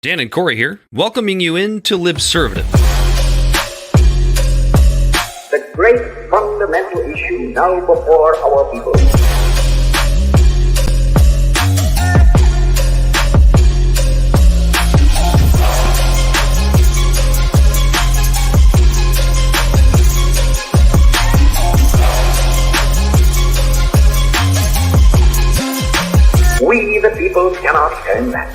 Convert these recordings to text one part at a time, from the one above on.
Dan and Corey here, welcoming you into Libservative. The great fundamental issue now before our people. We, the people, cannot turn back.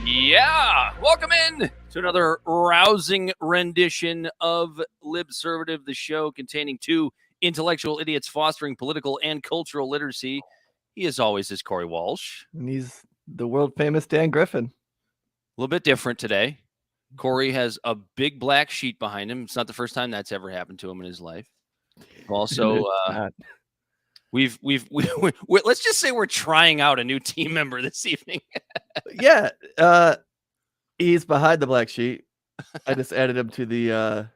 Yeah, welcome in to another rousing rendition of Libservative, the show containing two intellectual idiots fostering political and cultural literacy. He, as always, is Corey Walsh. And he's the world-famous Dan Griffin. A little bit different today. Corey has a big black sheet behind him. It's not the first time that's ever happened to him in his life. Also, we've let's just say we're trying out a new team member this evening. Yeah, he's behind the black sheet. I just added him to the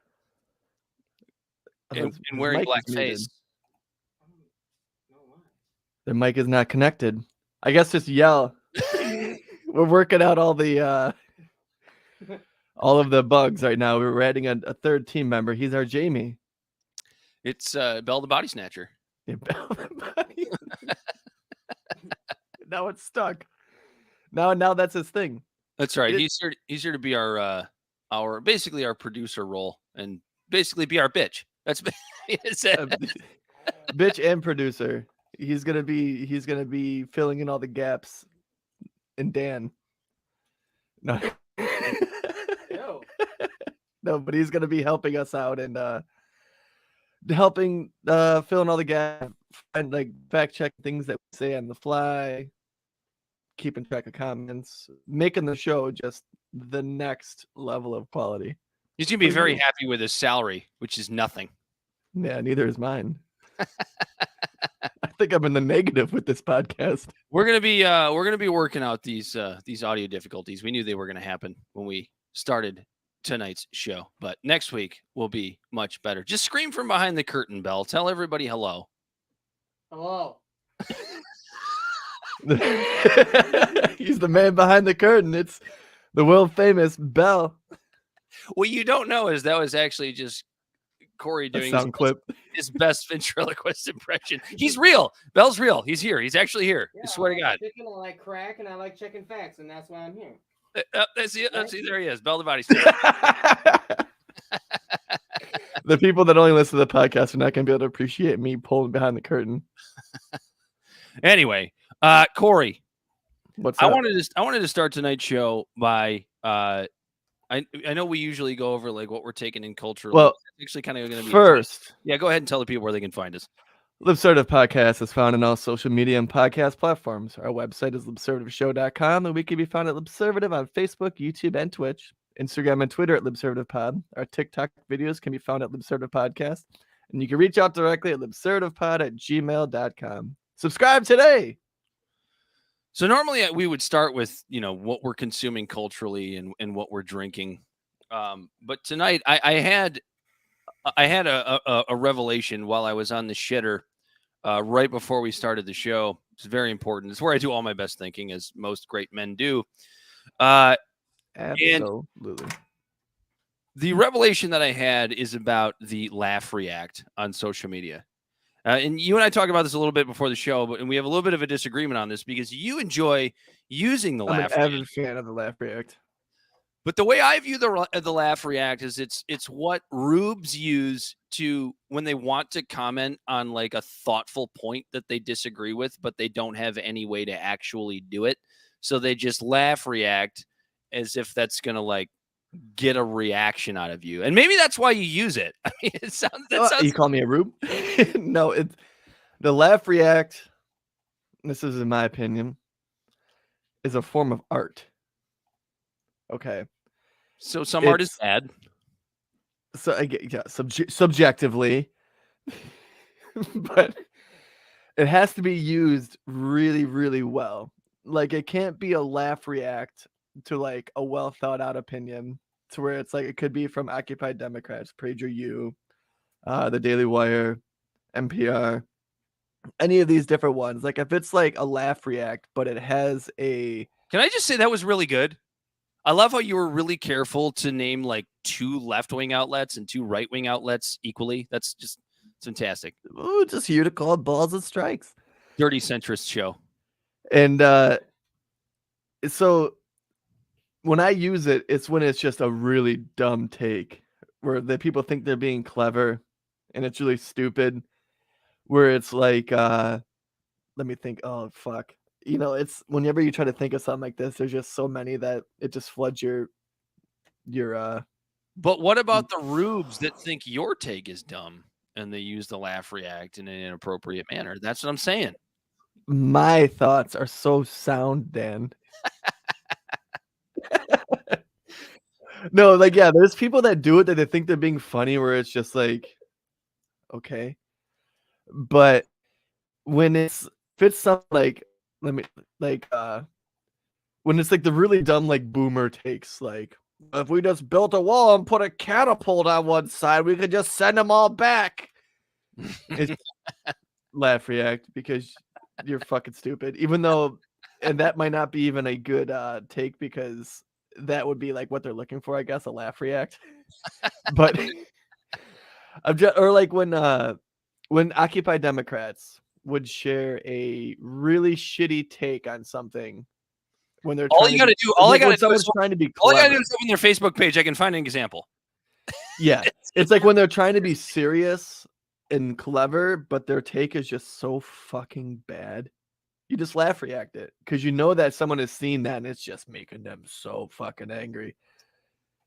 and wearing black face. The mic is not connected. I guess just yell. We're working out all of the bugs right now. We're adding a third team member. He's our Jamie. It's Bell the Body Snatcher. Yeah, Bell the Body. Now it's stuck. Now that's his thing. That's right. He's here to be our basically our producer role and basically be our bitch. That's bitch and producer. He's gonna be filling in all the gaps. And Dan. No. No, but he's gonna be helping us out and helping fill in all the gaps and like fact check things that we say on the fly, keeping track of comments, making the show just the next level of quality. He's gonna be very happy with his salary, which is nothing. Yeah, neither is mine. I think I'm in the negative with this podcast. We're gonna be working out these audio difficulties. We knew they were gonna happen when we started tonight's show, but next week will be much better. Just scream from behind the curtain, Bell. Tell everybody hello. Hello. He's the man behind the curtain. It's the world famous Bell. What you don't know is that was actually just Corey doing his best ventriloquist impression. He's real. Bell's real. He's here. He's actually here. Yeah, I swear to God. Chicken, I like crack, and I like checking facts, and that's why I'm here. There he is. Bell the Body Snatcher. The people that only listen to the podcast are not going to be able to appreciate me pulling behind the curtain. Anyway, Corey, what's up? I wanted to start tonight's show by I know we usually go over like what we're taking in culture. Well, it's actually kind of going to be first. Yeah, go ahead and tell the people where they can find us. Libservative Podcast is found on all social media and podcast platforms. Our website is libservativeshow.com, and we can be found at Libservative on Facebook, YouTube, and Twitch. Instagram and Twitter at LibservativePod. Our TikTok videos can be found at Libservative Podcast. And you can reach out directly at libservativepod@gmail.com. Subscribe today. So normally we would start with, what we're consuming culturally and what we're drinking. But tonight I had a revelation while I was on the shitter right before we started the show. It's very important. It's where I do all my best thinking, as most great men do. Absolutely. The revelation that I had is about the laugh react on social media. And you and I talked about this a little bit before the show, and we have a little bit of a disagreement on this because you enjoy using the laugh. I'm an avid fan of the laugh react. But the way I view the laugh react is it's what rubes use to when they want to comment on like a thoughtful point that they disagree with, but they don't have any way to actually do it. So they just laugh react as if that's going to like get a reaction out of you. And maybe that's why you use it. I mean, it sounds you call me a rube? No, it's the laugh react. This is in my opinion is a form of art. Okay. So some art is bad. So subjectively, but it has to be used really, really well. Like it can't be a laugh react to like a well thought out opinion to where it's like it could be from Occupy Democrats, Prager U, the Daily Wire, NPR. any of these different ones. Like if it's like a laugh react, but it has a Can I just say that was really good? I love how you were really careful to name like 2 left-wing outlets and 2 right-wing outlets equally. That's just fantastic. just here to call balls and strikes. Dirty centrist show. And so when I use it, it's when it's just a really dumb take where the people think they're being clever and it's really stupid. Where it's like, let me think. Oh fuck. It's whenever you try to think of something like this, there's just so many that it just floods your But what about the rubes that think your take is dumb and they use the laugh react in an inappropriate manner? That's what I'm saying. my thoughts are so sound, Dan. No, like yeah, there's people that do it that they think they're being funny where it's just like, okay. But when if it's something like let me like when it's like the really dumb like boomer takes, like if we just built a wall and put a catapult on one side, we could just send them all back. It's laugh react because you're fucking stupid. Even though, and that might not be even a good take because that would be like what they're looking for, I guess, a laugh react. But I'm just or like when Occupy Democrats would share a really shitty take on something when they're All trying you to got to be, do, all I like got when to do someone's is trying to be all I got to clever. do is open their Facebook page. I can find an example. Yeah, it's like when they're trying to be serious and clever, but their take is just so fucking bad. You just laugh react it because you know that someone has seen that and it's just making them so fucking angry.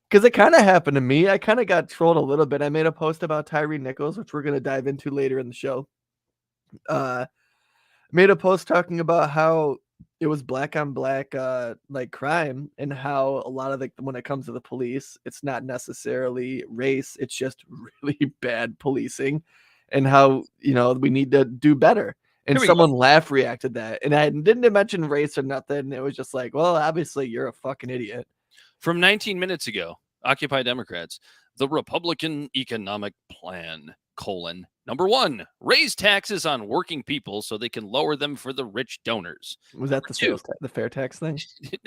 Because it kind of happened to me. I kind of got trolled a little bit. I made a post about Tyre Nichols, which we're going to dive into later in the show. Made a post talking about how it was black on black like crime and how a lot of when it comes to the police, it's not necessarily race, it's just really bad policing and how we need to do better. And Here we go. someone laugh reacted that. And I didn't mention race or nothing. It was just like, well, obviously you're a fucking idiot. From 19 minutes ago, Occupy Democrats, the Republican economic plan, number 1, raise taxes on working people so they can lower them for the rich donors. Was that the fair tax thing?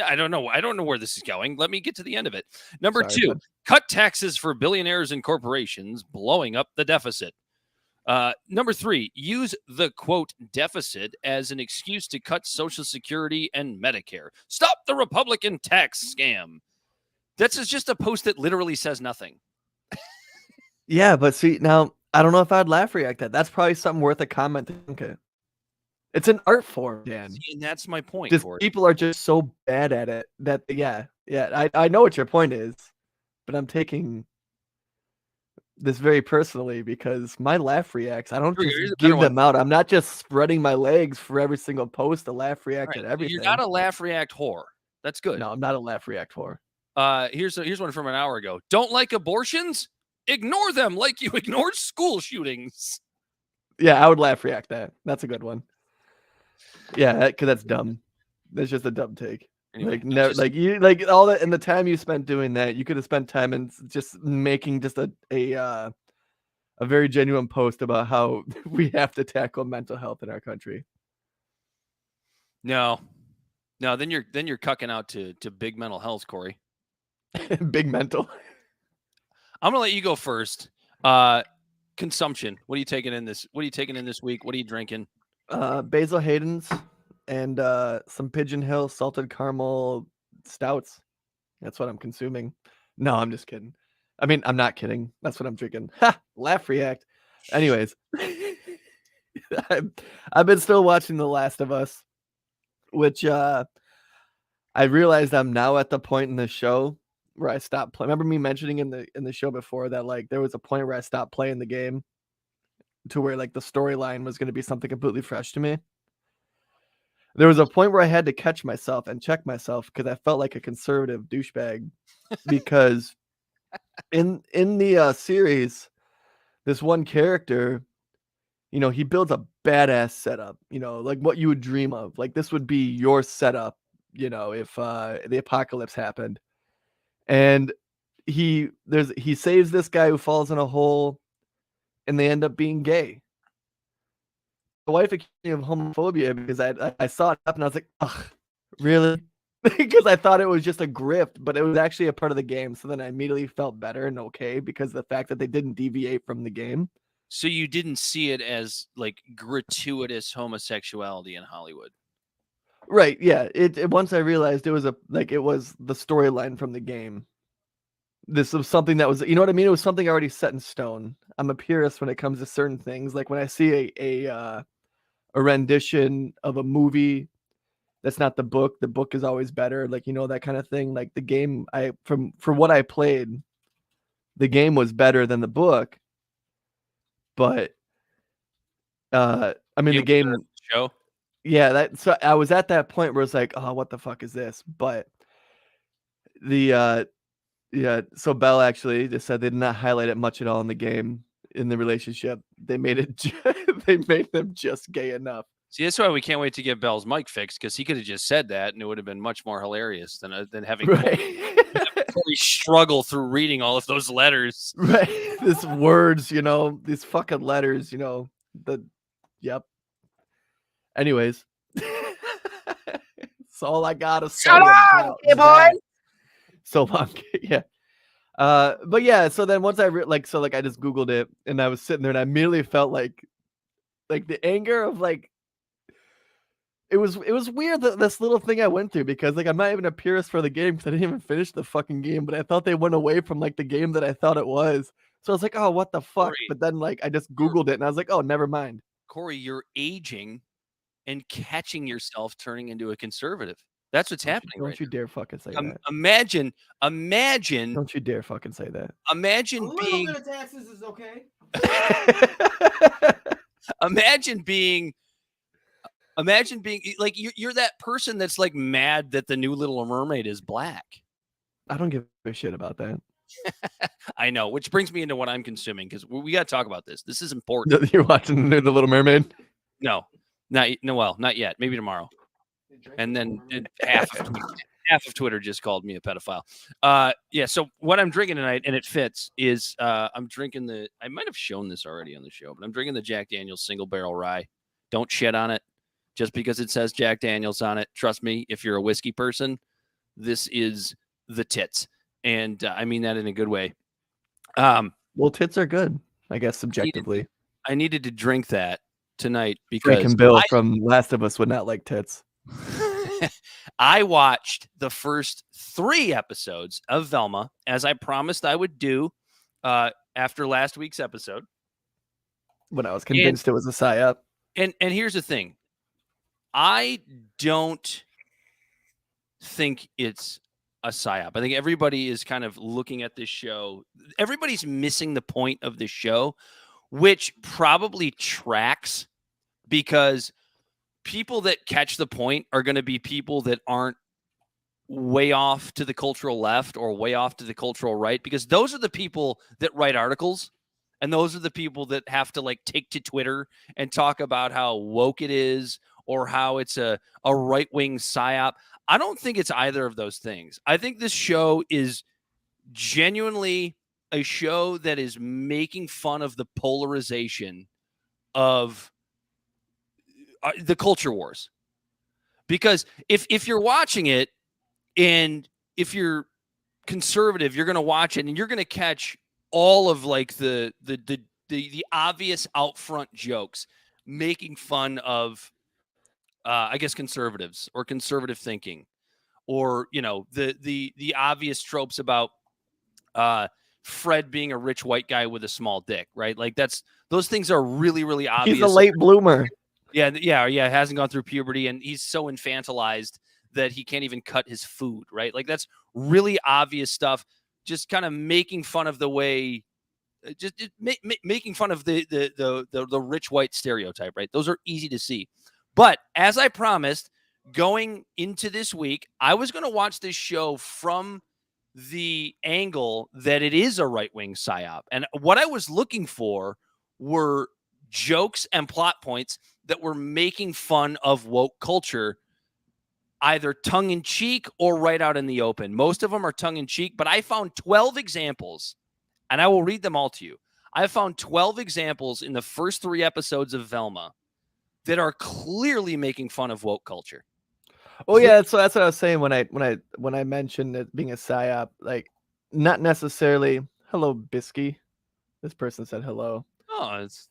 I don't know. I don't know where this is going. Let me get to the end of it. Number Sorry, 2, bud. cut taxes for billionaires and corporations, blowing up the deficit. Number 3, use the quote deficit as an excuse to cut Social Security and Medicare. Stop the Republican tax scam. This is just a post that literally says nothing. Yeah, but see, now I don't know if I'd laugh react that. That's probably something worth a comment. Okay. It's an art form, Dan. See, and that's my point. Just For it. people are just so bad at it that yeah. I know what your point is, but I'm taking this very personally because my laugh reacts. I don't Here's just a better give one. them out. I'm not just spreading my legs for every single post to laugh react Right. at everything. You're not a laugh react whore. That's good. No, I'm not a laugh react whore. Here's one from an hour ago. Don't like abortions? Ignore them like you ignored school shootings. Yeah, I would laugh react that. That's a good one. Yeah, because that's dumb. That's just a dumb take. Anyway, Like no, like you like all that, and the time you spent doing that, you could have spent time in just making just a very genuine post about how we have to tackle mental health in our country. No, then you're cucking out to big mental health, Corey. Big mental. I'm gonna let you go first. Consumption. What are you taking in this? What are you taking in this week? What are you drinking? Basil Hayden's and some Pigeon Hill salted caramel stouts. That's what I'm consuming. No, I'm just kidding. I mean, I'm not kidding. That's what I'm drinking. Ha! Laugh react. Anyways, I've been still watching The Last of Us, which I realized I'm now at the point in the show where I stopped playing. Remember me mentioning in the show before that like there was a point where I stopped playing the game to where like the storyline was going to be something completely fresh to me. There was a point where I had to catch myself and check myself because I felt like a conservative douchebag because in the series, this one character, he builds a badass setup, like what you would dream of. Like this would be your setup, if the apocalypse happened. And he saves this guy who falls in a hole and they end up being gay. wife accused me of homophobia because I saw it happen. I was like, ugh, really? Because I thought it was just a grift, but it was actually a part of the game. So then I immediately felt better and okay because of the fact that they didn't deviate from the game. So you didn't see it as like gratuitous homosexuality in Hollywood. Right. Yeah. It once I realized it was it was the storyline from the game. This was something that was, you know what I mean? It was something already set in stone. I'm a purist when it comes to certain things. Like when I see a rendition of a movie that's not the book is always better. Like, you know, that kind of thing. Like the game, for what I played, the game was better than the book. But I mean, the game show. Yeah, so I was at that point where it's like, oh, what the fuck is this? But the yeah, so Belle actually just said they did not highlight it much at all in the game in the relationship. They made it they made them just gay enough. See, that's why we can't wait to get Bell's mic fixed, because he could have just said that and it would have been much more hilarious than having Right. Corey struggle through reading all of those letters. Right. These words, you know, these fucking letters, you know, yep. Anyways. That's all I gotta say. So long, about boy. that. So long, yeah. But yeah, so then once I I just Googled it and I was sitting there and I immediately felt like the anger of like it was weird that this little thing I went through, because like I'm not even a purist for the game because I didn't even finish the fucking game, but I thought they went away from like the game that I thought it was. So I was like, oh, what the fuck? Corey, but then like I just Googled it and I was like, oh, never mind. Corey, you're aging and catching yourself turning into a conservative. That's what's happening. Don't you dare fucking say that. Imagine. Don't you dare fucking say that. Imagine a little being. bit of taxes is okay. Imagine being like you're that person that's like mad that the new Little Mermaid is black. I don't give a shit about that. I know, which brings me into what I'm consuming, because we got to talk about this. This is important. You're watching the Little Mermaid? No, not yet. Maybe tomorrow. And then half of Twitter just called me a pedophile. Yeah. So what I'm drinking tonight, and it fits, is I'm drinking I might have shown this already on the show, but I'm drinking the Jack Daniel's Single Barrel Rye. Don't shit on it just because it says Jack Daniel's on it. Trust me, if you're a whiskey person, this is the tits. And I mean that in a good way. Well, tits are good, I guess, subjectively. I needed to drink that tonight because Frank and Bill from Last of Us would not like tits. I watched the first 3 episodes of Velma, as I promised I would do after last week's episode. When I was convinced it was a psyop. And here's the thing. I don't think it's a psyop. I think everybody is kind of looking at this show. Everybody's missing the point of this show, which probably tracks, because people that catch the point are going to be people that aren't way off to the cultural left or way off to the cultural right, because those are the people that write articles, and those are the people that have to like take to Twitter and talk about how woke it is or how it's a right-wing psyop. I don't think it's either of those things. I think this show is genuinely a show that is making fun of the polarization of the culture wars. Because if you're watching it, and if you're conservative, you're going to watch it and you're going to catch all of like the obvious out front jokes making fun of I guess conservatives or conservative thinking, or you know, the obvious tropes about Fred being a rich white guy with a small dick, right? Like those things are really, really obvious. He's a late bloomer. Yeah. Hasn't gone through puberty, and he's so infantilized that he can't even cut his food, right? Like that's really obvious stuff. Just kind of making fun of the way, making fun of the rich white stereotype, right? Those are easy to see. But as I promised, going into this week, I was going to watch this show from the angle that it is a right-wing psyop. And what I was looking for were jokes and plot points that were making fun of woke culture, either tongue-in-cheek or right out in the open. Most of them are tongue-in-cheek, but I found 12 examples, and I will read them all to you. I found 12 examples in the first 3 episodes of Velma that are clearly making fun of woke culture. Oh yeah, that's what I was saying when I mentioned it being a psyop. Like, not necessarily. Hello, Bisky. This person said hello. Oh, it's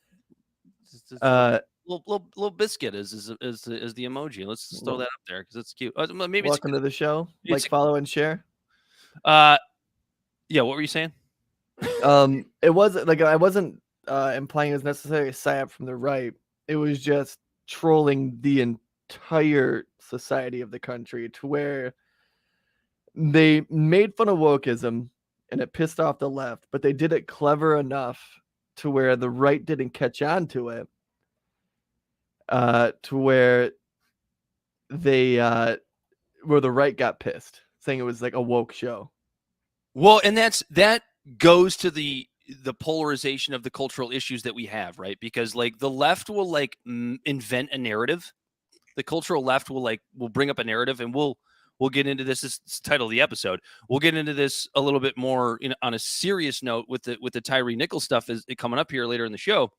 little biscuit is the emoji. Let's just throw that up there because it's cute. Maybe welcome to the show. it's Like, follow, and share. Yeah. What were you saying? It wasn't like I wasn't implying it was necessarily a psyop from the right. It was just trolling the entire society of the country to where they made fun of wokeism and it pissed off the left, but they did it clever enough to where the right didn't catch on to it. To where where the right got pissed, saying it was like a woke show. Well, and that goes to the polarization of the cultural issues that we have, right? Because like the left will like invent a narrative. The cultural left will bring up a narrative, and we'll get into this. This is the title of the episode. We'll get into this a little bit more on a serious note with the Tyre Nichols stuff is coming up here later in the show.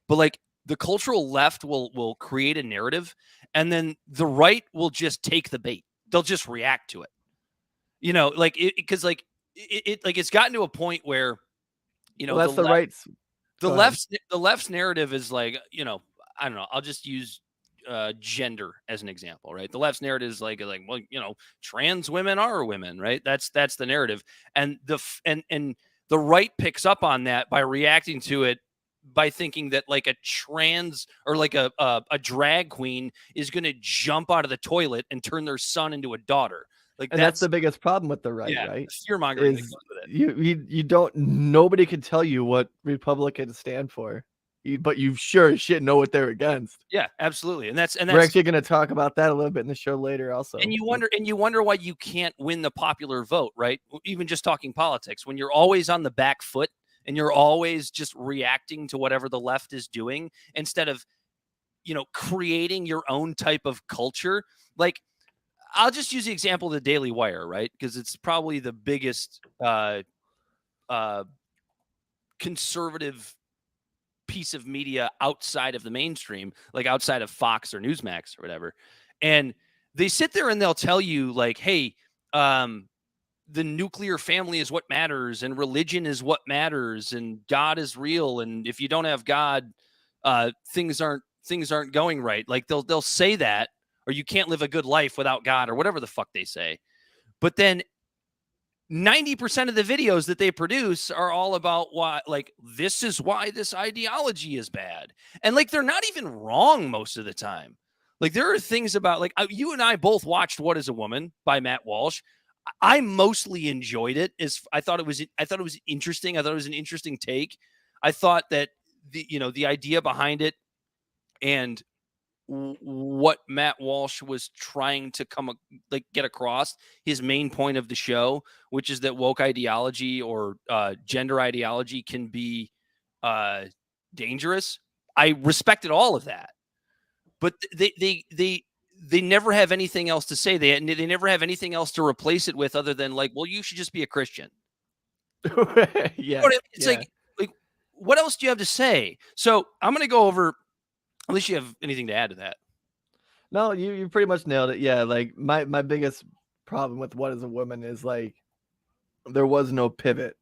But like the cultural left will create a narrative, and then the right will just take the bait. They'll just react to it. Like because like it's gotten to a point where that's the right's. The left's narrative is like, I don't know. I'll just use gender as an example, right? The left's narrative is like, well, trans women are women, right? That's the narrative, and the right picks up on that by reacting to it by thinking that like a trans or like a drag queen is going to jump out of the toilet and turn their son into a daughter. Like that's the biggest problem with the right, right? Fear mongering. You don't. Nobody can tell you what Republicans stand for, but you sure as shit know what they're against. Yeah, absolutely. And that's we're actually going to talk about that a little bit in the show later, also. And you wonder why you can't win the popular vote, right? Even just talking politics, when you're always on the back foot and you're always just reacting to whatever the left is doing instead of, creating your own type of culture, like. I'll just use the example of the Daily Wire, right? Because it's probably the biggest conservative piece of media outside of the mainstream, like outside of Fox or Newsmax or whatever. And they sit there and they'll tell you like, hey, the nuclear family is what matters and religion is what matters and God is real. And if you don't have God, things aren't going right. Like they'll say that. Or you can't live a good life without God or whatever the fuck they say. But then 90% of the videos that they produce are all about why, like, this is why this ideology is bad. And like, they're not even wrong most of the time. Like there are things about like you and I both watched What is a Woman by Matt Walsh. I mostly enjoyed it. I thought it was interesting. I thought it was an interesting take. I thought that the idea behind it and what Matt Walsh was trying to get across, his main point of the show, which is that woke ideology or gender ideology can be dangerous. I respected all of that, but they never have anything else to say. They never have anything else to replace it with other than like, well, you should just be a Christian. Yeah, it's like what else do you have to say? So I'm going to go over. Unless you have anything to add to that. No, you pretty much nailed it. Yeah, like my biggest problem with What is a Woman is like there was no pivot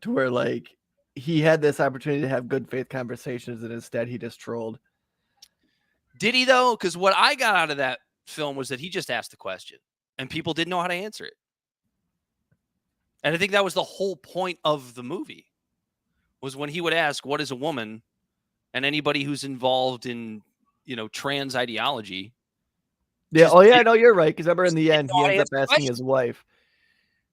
to where like he had this opportunity to have good faith conversations and instead he just trolled. Did he though? Because what I got out of that film was that he just asked the question and people didn't know how to answer it. And I think that was the whole point of the movie was when he would ask, what is a woman? And anybody who's involved in, trans ideology. Yeah. Oh, yeah. No, you're right. Because remember in the end, he ends up asking his wife.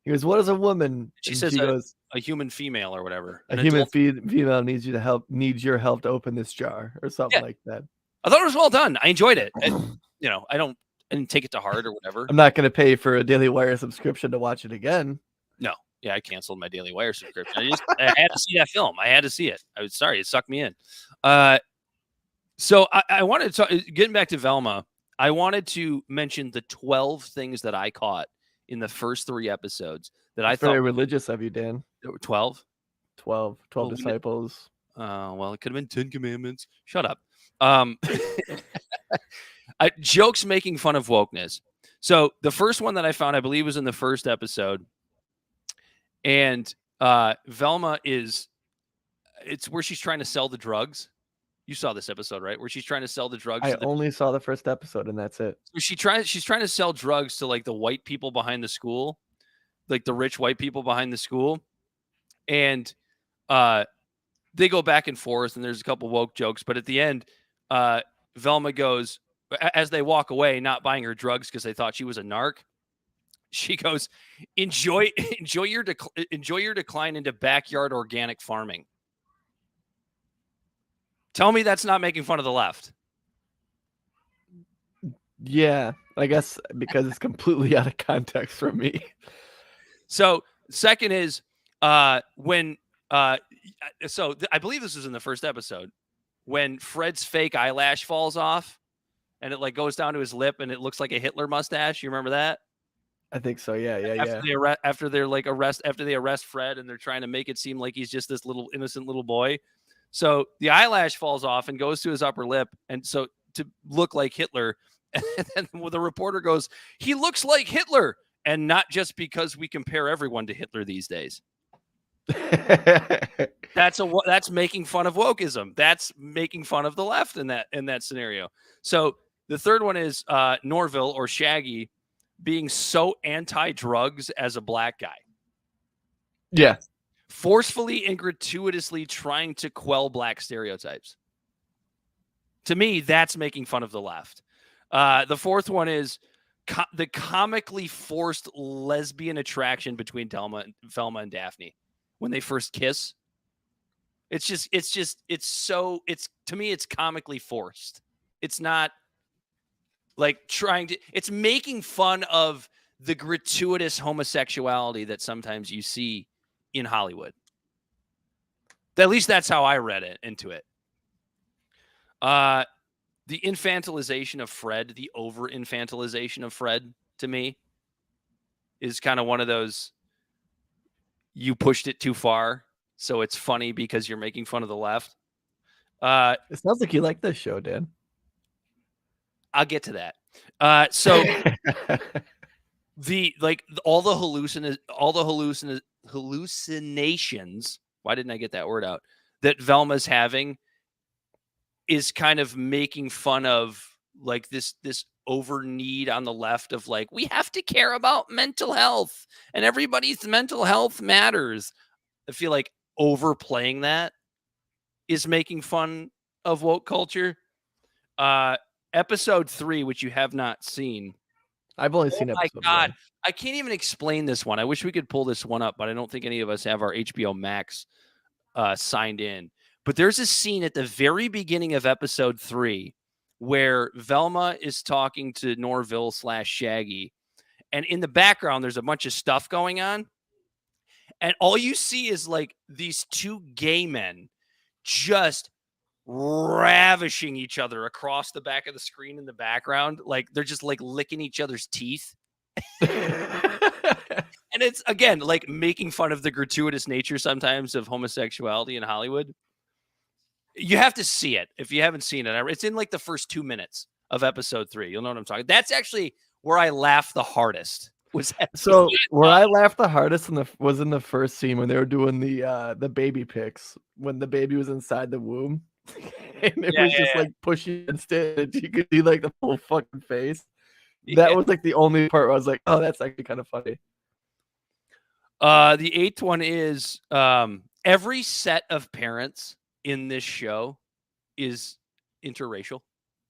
He goes, "What is a woman?" She says, goes, "A human female or whatever." A human female needs your help to open this jar or something like that. I thought it was well done. I enjoyed it. I didn't take it to heart or whatever. I'm not going to pay for a Daily Wire subscription to watch it again. No. Yeah, I canceled my Daily Wire subscription. I had to see that film. I had to see it. I was sorry. It sucked me in. So I wanted to talk, getting back to Velma, I wanted to mention the 12 things that I caught in the first 3 episodes that I thought very religious of you, Dan. 12? 12 disciples. Well, it could have been 10 Commandments. Shut up. Jokes making fun of wokeness. So the first one that I found, I believe, was in the first episode. And Velma it's where she's trying to sell the drugs. You saw this episode, right? Where she's trying to sell the drugs. I only saw the first episode, and that's it. So she's trying to sell drugs to like the white people behind the school, like the rich white people behind the school. And they go back and forth, and there's a couple woke jokes. But at the end, Velma goes, as they walk away, not buying her drugs because they thought she was a narc. She goes, enjoy your decline into backyard organic farming. Tell me that's not making fun of the left. Yeah, I guess because it's completely out of context for me. So second is when so I believe this was in the first episode when Fred's fake eyelash falls off and it like goes down to his lip and it looks like a Hitler mustache. You remember that? I think so. Yeah. After they arrest Fred and they're trying to make it seem like he's just this little innocent little boy. So the eyelash falls off and goes to his upper lip, and so to look like Hitler. And then the reporter goes, "He looks like Hitler," and not just because we compare everyone to Hitler these days. That's making fun of wokeism. That's making fun of the left in that scenario. So the third one is Norville or Shaggy being so anti-drugs as a black guy. Yeah. Forcefully and gratuitously trying to quell black stereotypes. To me, that's making fun of the left. The fourth one is the comically forced lesbian attraction between Velma and Daphne when they first kiss. To me, it's comically forced. It's not like it's making fun of the gratuitous homosexuality that sometimes you see in Hollywood. At least that's how I read it into it. The infantilization of Fred, the over-infantilization of Fred, to me, is kind of one of those, you pushed it too far, so it's funny because you're making fun of the left. It sounds like you like this show, Dan. I'll get to that. So all the hallucinations, why didn't I get that word out, that Velma's having is kind of making fun of like this over need on the left of like, we have to care about mental health and everybody's mental health matters. I feel like overplaying that is making fun of woke culture. Episode 3, which you have not seen. I've only seen episode 1. God, I can't even explain this one. I wish we could pull this one up, but I don't think any of us have our HBO Max signed in. But there's a scene at the very beginning of episode 3 where Velma is talking to Norville / Shaggy. And in the background, there's a bunch of stuff going on. And all you see is like these two gay men just ravishing each other across the back of the screen in the background. Like they're just like licking each other's teeth. And it's, again, like making fun of the gratuitous nature sometimes of homosexuality in Hollywood. You have to see it if you haven't seen it. It's in like the first 2 minutes of episode 3. You'll know what I'm talking. That's actually where I laughed the hardest. Where I laughed the hardest was in the first scene when they were doing the baby pics when the baby was inside the womb. And it was just like pushing instead. You could see like the full fucking face. That was like the only part where I was like, oh, that's actually kind of funny. The 8th one is every set of parents in this show is interracial.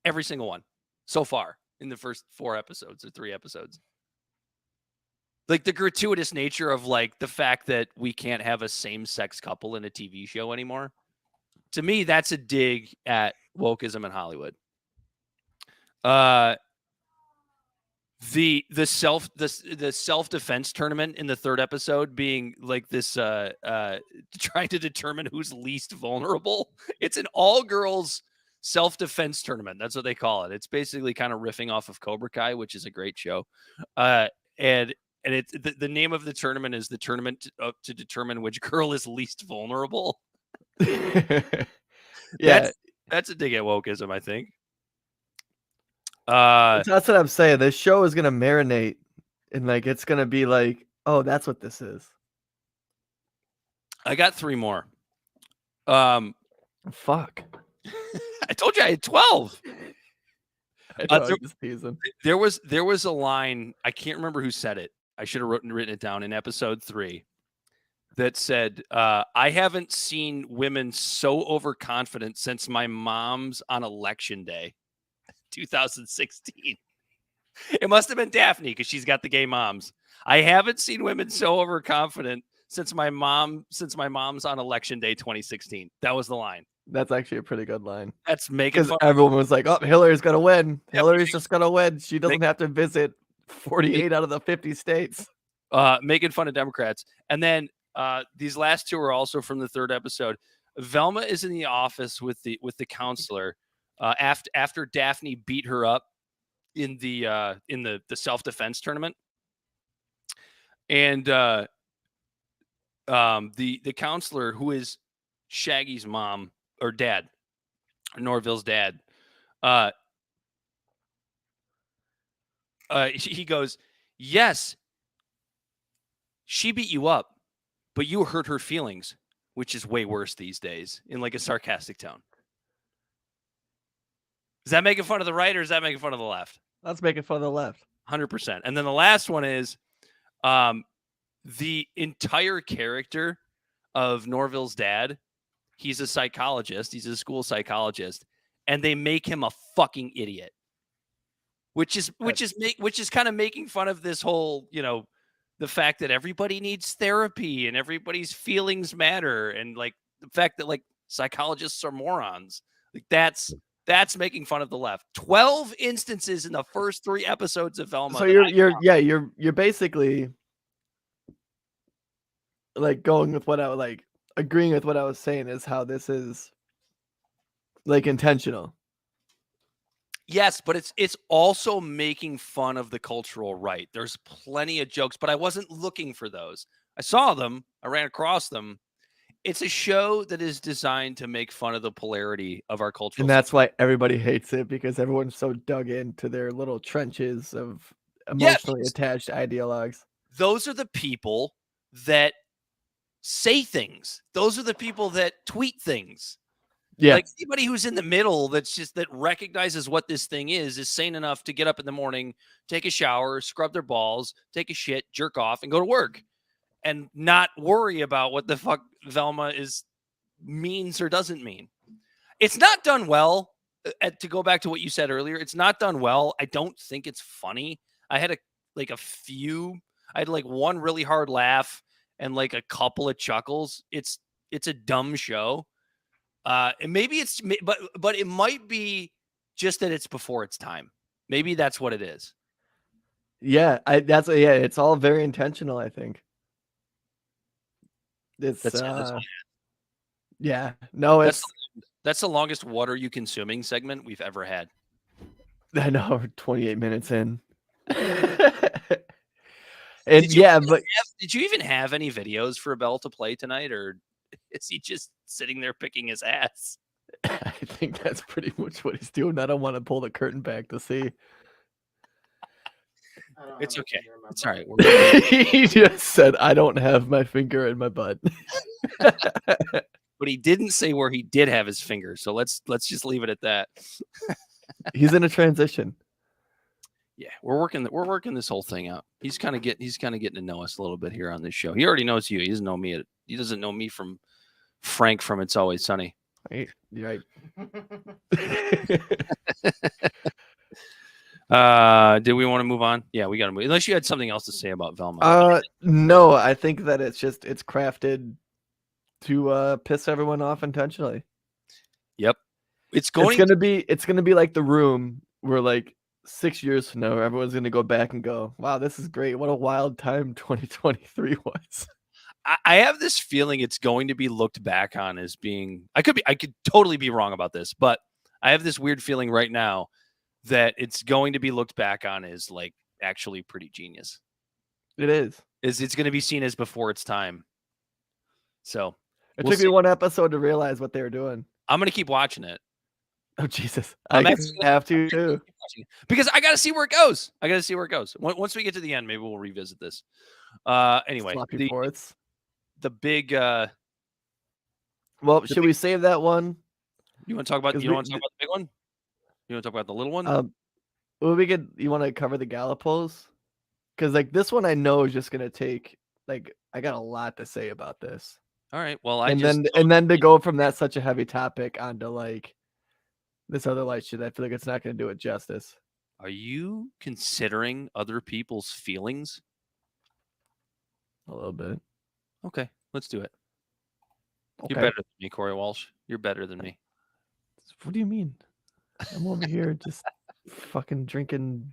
Every single one so far in the first 4 episodes or 3 episodes. Like the gratuitous nature of like the fact that we can't have a same-sex couple in a TV show anymore. To me, that's a dig at wokeism in Hollywood. The self-defense tournament in the 3rd episode being like this trying to determine who's least vulnerable. It's an all-girls self-defense tournament. That's what they call it. It's basically kind of riffing off of Cobra Kai, which is a great show. And it's the name of the tournament is the tournament to determine which girl is least vulnerable. Yeah, That's a dig at wokeism, I think. that's what I'm saying. This show is gonna marinate, and like it's gonna be like, oh, that's what this is. I got 3 more. Fuck. I told you I had 12. I know, I'm just teasing. There was a line, I can't remember who said it. I should have written it down in episode 3 that said, I haven't seen women so overconfident since my mom's on election day, 2016. It must have been Daphne because she's got the gay moms. I haven't seen women so overconfident since my mom's on election day 2016. That was the line. That's actually a pretty good line. That's making Because fun. everyone was like, oh, Hillary's gonna win. Yeah, Hillary's just gonna win. She doesn't have to visit 48 out of the 50 states. Making fun of Democrats. And then these last 2 are also from the 3rd episode. Velma is in the office with the counselor after Daphne beat her up in the self-defense tournament. And the counselor, who is Shaggy's mom or dad, or Norville's dad, he goes, yes, she beat you up, but you hurt her feelings, which is way worse these days, in like a sarcastic tone. Is that making fun of the right, or is that making fun of the left? That's making fun of the left. 100%. And then the last one is the entire character of Norville's dad. He's a psychologist. He's a school psychologist, and they make him a fucking idiot, which is kind of making fun of this whole, the fact that everybody needs therapy and everybody's feelings matter, and like the fact that like psychologists are morons. Like that's making fun of the left. 12 instances in the first 3 episodes of Velma. So you're basically like going with what I like agreeing with what I was saying is how this is like intentional. Yes, but it's also making fun of the cultural right. There's plenty of jokes, but I wasn't looking for those. I saw them. I ran across them. It's a show that is designed to make fun of the polarity of our culture. And that's why everybody hates it, because everyone's so dug into their little trenches of emotionally attached ideologues. Those are the people that say things. Those are the people that tweet things. Yeah. Like anybody who's in the middle that recognizes what this thing is sane enough to get up in the morning, take a shower, scrub their balls, take a shit, jerk off, and go to work, and not worry about what the fuck Velma means or doesn't mean. It's not done well. To go back to what you said earlier, it's not done well. I don't think it's funny. I had I had like one really hard laugh and like a couple of chuckles. It's a dumb show. And maybe but it might be just that it's before its time. Maybe that's what it is. Yeah, it's all very intentional, I think. That's yeah. No, that's the longest water you consuming segment we've ever had. I know, we're 28 minutes in. And did you even have any videos for Bell to play tonight, or is he just sitting there picking his ass? I think that's pretty much what he's doing. I don't want to pull the curtain back to see. It's okay. It's all right. He just said, I don't have my finger in my butt. But he didn't say where he did have his finger. So let's just leave it at that. He's in a transition. Yeah, we're working this whole thing out. He's kind of getting to know us a little bit here on this show. He already knows you. He doesn't know me. He doesn't know me from Frank from It's Always Sunny. Right. You're right. Did we want to move on? Yeah, we got to move. Unless you had something else to say about Velma. No, I think that it's crafted to piss everyone off intentionally. Yep. It's gonna be like The Room, where like 6 years from now everyone's gonna go back and go, wow, this is great. What a wild time 2023 was. I have this feeling it's going to be looked back on as being, I could totally be wrong about this, but I have this weird feeling right now that it's going to be looked back on as like actually pretty genius. It is. It's going to be seen as before its time. So It We'll took me see. one episode to realize what they were doing. I'm gonna keep watching it. Oh Jesus! I'm I actually have to I'm gonna too. keep watching it because I got to see where it goes. I got to see where it goes. Once we get to the end, maybe we'll revisit this. Anyway, Sloppy ports. the big. Well, should we save that one? You want to talk about? 'Cause You want to talk about the big one? You want to talk about the little one? Well, we could. You want to cover the Gallup polls? Because like this one, I know is just gonna take like I got a lot to say about this, All right. Well, and then to go from that such a heavy topic onto like this other light shit, I feel like it's not gonna do it justice. Are you considering other people's feelings? A little bit. Okay, let's do it. Okay. You're better than me, Corey Walsh. You're better than me. What do you mean? I'm over here just fucking drinking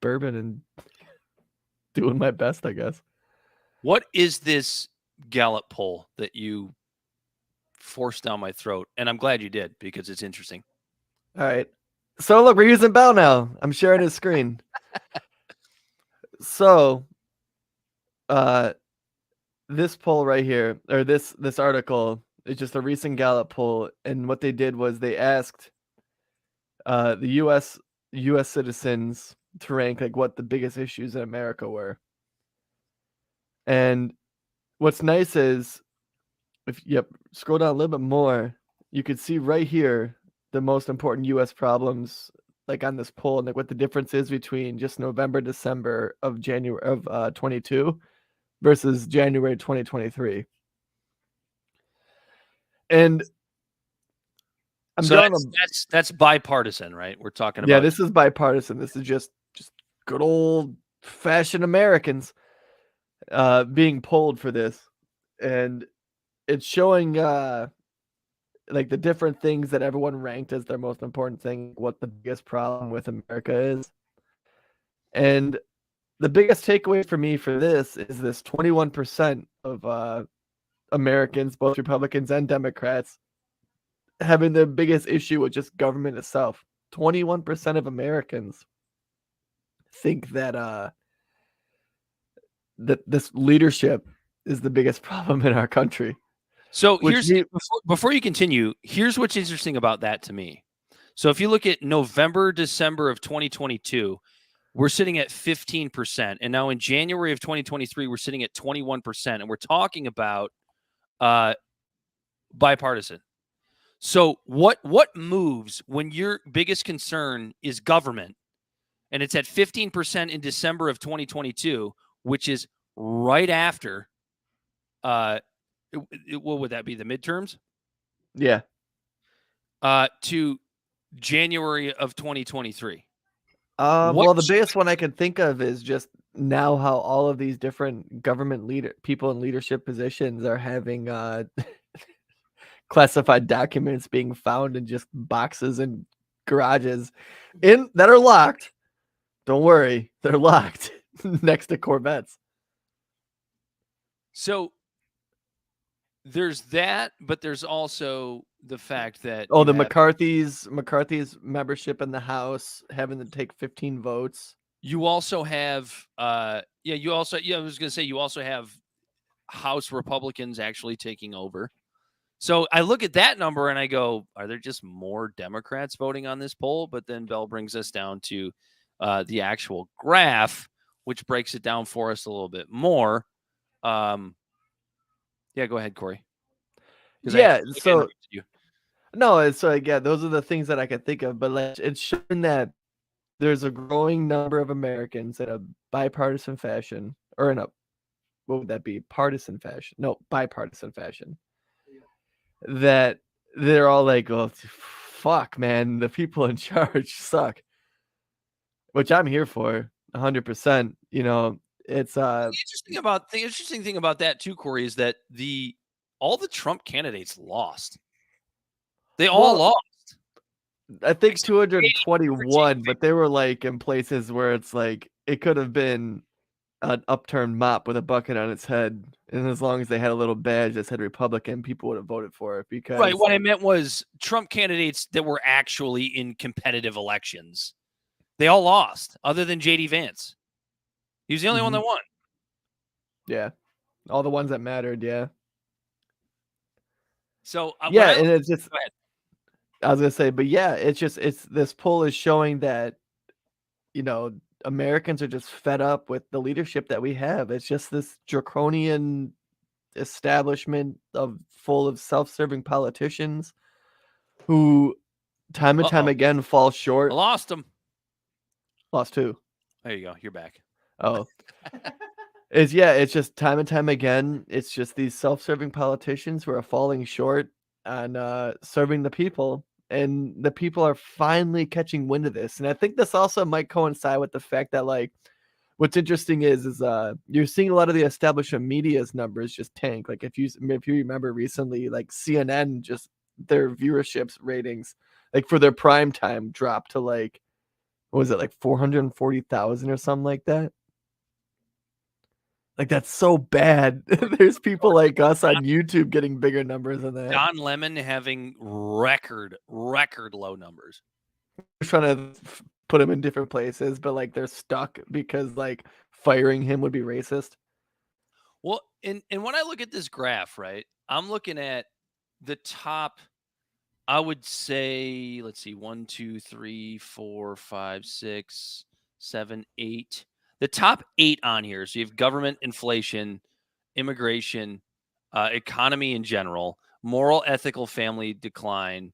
bourbon and doing my best, I guess. What is this Gallup poll that you forced down my throat? And I'm glad you did because it's interesting. All right. So look, we're using Bell now. I'm sharing his screen. So this poll right here, or this article, is just a recent Gallup poll, and what they did was they asked the US citizens to rank like what the biggest issues in America were. And what's nice is if scroll down a little bit more, you could see right here the most important US problems like on this poll and like what the difference is between just November, December of January of 22 versus January 2023. And I'm So drawing that's bipartisan, right? We're talking about. Yeah, this is bipartisan. This is just good old fashioned Americans being polled for this. And it's showing like the different things that everyone ranked as their most important thing, what the biggest problem with America is. And the biggest takeaway for me for this is this 21% of Americans, both Republicans and Democrats, having the biggest issue with just government itself. 21% of Americans think that that this leadership is the biggest problem in our country. So before you continue, here's what's interesting about that to me. So if you look at November, December of 2022, we're sitting at 15%. And now in January of 2023, we're sitting at 21%. And we're talking about bipartisan. So what moves when your biggest concern is government, and it's at 15% in December of 2022, which is right after what would that be, the midterms? Yeah. To January of 2023. Well, the biggest one I could think of is just now how all of these different government people in leadership positions are having classified documents being found in just boxes and garages that are locked. Don't worry, they're locked next to Corvettes. So there's that, but there's also the fact that the McCarthy's membership in the House having to take 15 votes. You also have I was gonna say you also have House Republicans actually taking over. So I look at that number and I go, are there just more Democrats voting on this poll? But then Bell brings us down to the actual graph, which breaks it down for us a little bit more. Yeah, go ahead, Corey. Yeah, so those are the things that I could think of, but like, it's showing that there's a growing number of Americans in a bipartisan fashion, or in a, what would that be? Partisan fashion? No, bipartisan fashion. That they're all like, oh, fuck, man, the people in charge suck. Which I'm here for 100%. You know, it's the interesting thing about that too, Corey, is that all the Trump candidates lost. They all lost. I think 221, but they were like in places where it's like it could have been an upturned mop with a bucket on its head, and as long as they had a little badge that said Republican, people would have voted for it. Because right, what I meant was Trump candidates that were actually in competitive elections, they all lost, other than JD Vance. He was the only one that won. Yeah, all the ones that mattered. Yeah. So Yeah, and it's just, go ahead. I was gonna say, but yeah, it's this poll is showing that, you know, Americans are just fed up with the leadership that we have. It's just this draconian establishment full of self-serving politicians who time and time Uh-oh. again fall I short. lost him. Lost who? There you go. You're back. Oh, it's just time and time again. It's just these self-serving politicians who are falling short on serving the people, and the people are finally catching wind of this. And I think this also might coincide with the fact that, like, what's interesting is you're seeing a lot of the establishment media's numbers just tank. Like if you remember recently, like CNN, just their viewerships ratings, like for their prime time, dropped to like, what was it, like 440,000 or something like that. Like that's so bad. There's people like us on YouTube getting bigger numbers than that. Don Lemon having record low numbers. We're trying to put him in different places, but like they're stuck because like firing him would be racist. Well, and when I look at this graph, right, I'm looking at the top, I would say, let's see, 1, 2, 3, 4, 5, 6, 7, 8. The top 8 on here. So you have government, inflation, immigration, economy in general, moral, ethical, family decline,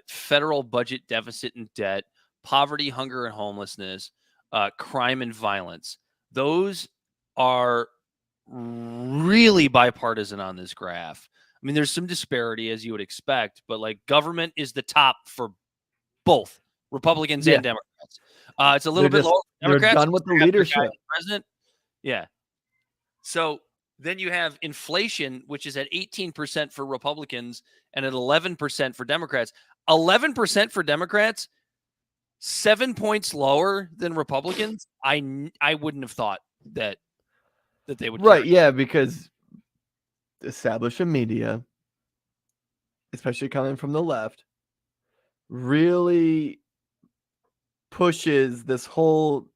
federal budget deficit and debt, poverty, hunger, and homelessness, crime and violence. Those are really bipartisan on this graph. I mean, there's some disparity as you would expect, but like government is the top for both Republicans and Democrats. It's a little bit lower. They're Democrats done with the leadership. President. Yeah. So then you have inflation, which is at 18% for Republicans and at 11% for Democrats. 11% for Democrats, 7 points lower than Republicans. I wouldn't have thought that they would. Right, yeah, because establishment media, especially coming from the left, really pushes this whole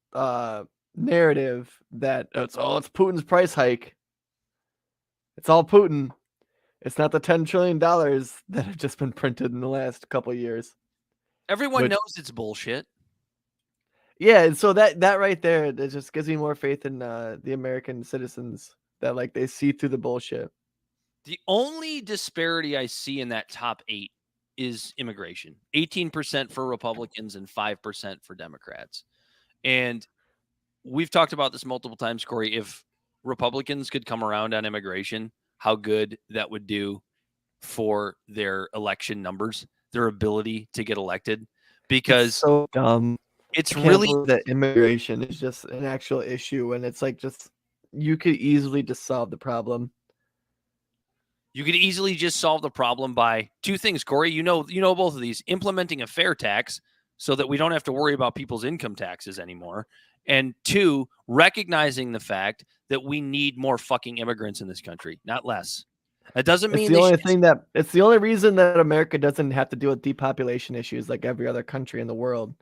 narrative that it's Putin's price hike. It's all Putin. It's not the $10 trillion that have just been printed in the last couple of years. Everyone knows it's bullshit. Yeah, and so that right there, it just gives me more faith in the American citizens that like they see through the bullshit. The only disparity I see in that top 8 is immigration. 18% for Republicans and 5% for Democrats. And we've talked about this multiple times, Corey. If Republicans could come around on immigration, how good that would do for their election numbers, their ability to get elected. Because it's so dumb. It's really that immigration is just an actual issue, and it's like just you could easily just solve the problem. You could easily just solve the problem by two things, Corey. You know both of these: implementing a fair tax so that we don't have to worry about people's income taxes anymore, and 2, recognizing the fact that we need more fucking immigrants in this country, not less. That doesn't mean it's the only reason that America doesn't have to deal with depopulation issues like every other country in the world.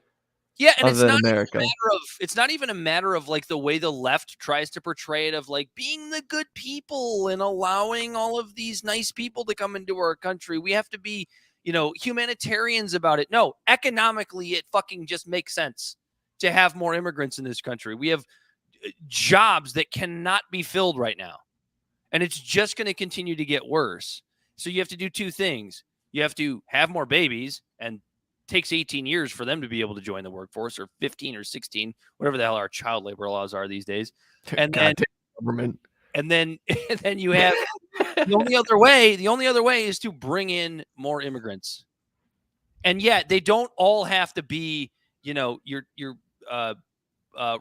Yeah, and it's not even a matter of like the way the left tries to portray it of like being the good people and allowing all of these nice people to come into our country. We have to be, humanitarians about it. No, economically, it fucking just makes sense to have more immigrants in this country. We have jobs that cannot be filled right now, and it's just going to continue to get worse. So you have to do two things. You have to have more babies, and takes 18 years for them to be able to join the workforce, or 15 or 16, whatever the hell our child labor laws are these days. And then government. And then you have the only other way is to bring in more immigrants. And yet they don't all have to be, your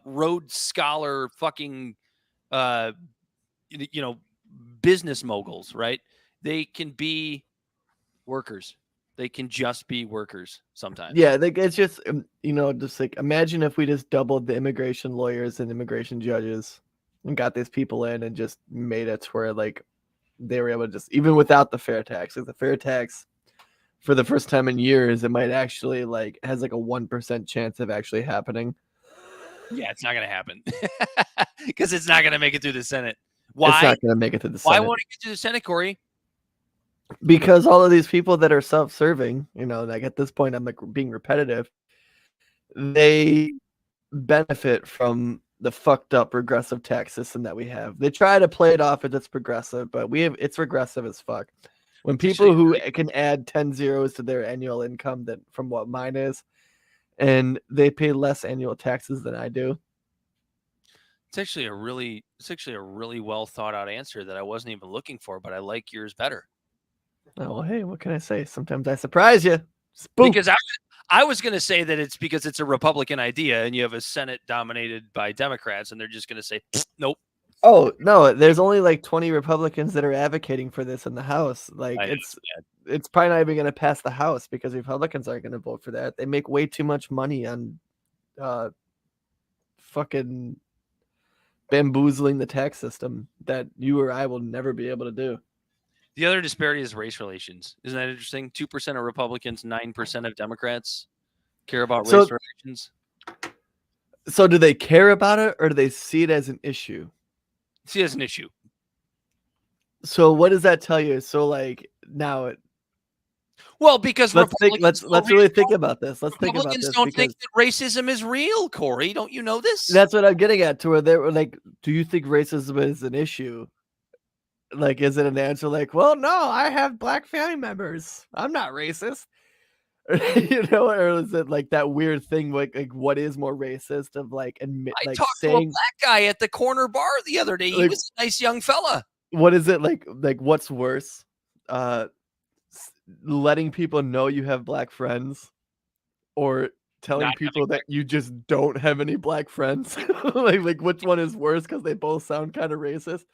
Rhodes Scholar fucking business moguls, right? They can be workers. They can just be workers sometimes. Yeah, it's just, just like imagine if we just doubled the immigration lawyers and immigration judges and got these people in and just made it to where like they were able to just, even without the fair tax, like the fair tax for the first time in years, it might actually like has like a 1% chance of actually happening. Yeah, it's not going to happen because it's not going to make it through the Senate. Why? It's not going to make it to the Senate. Why won't it get to the Senate, Corey? Because all of these people that are self-serving, like at this point, I'm like being repetitive. They benefit from the fucked up regressive tax system that we have. They try to play it off as it's progressive, but it's regressive as fuck. When people who can add 10 zeros to their annual income that from what mine is, and they pay less annual taxes than I do. It's actually a really well thought out answer that I wasn't even looking for, but I like yours better. Oh, well, hey, what can I say? Sometimes I surprise you. Spook. Because I was going to say that it's because it's a Republican idea and you have a Senate dominated by Democrats and they're just going to say, nope. Oh, no, there's only like 20 Republicans that are advocating for this in the House. Like it's probably not even going to pass the House because Republicans aren't going to vote for that. They make way too much money on fucking bamboozling the tax system that you or I will never be able to do. The other disparity is race relations. Isn't that interesting? 2% of Republicans, 9% of Democrats care about race relations. So do they care about it or do they see it as an issue? See it as an issue. So what does that tell you? So like now well, because let's really think about this. Let's think about this. Republicans don't think that racism is real, Corey. Don't you know this? That's what I'm getting at. To where they were like, do you think racism is an issue? Like, is it an answer like, well, no, I have black family members. I'm not racist. Or is it like that weird thing like what is more racist of like admit I like talked saying to a black guy at the corner bar the other day. He was a nice young fella. What is it like what's worse? Letting people know you have black friends or telling people that you just don't have any black friends? like which one is worse because they both sound kind of racist?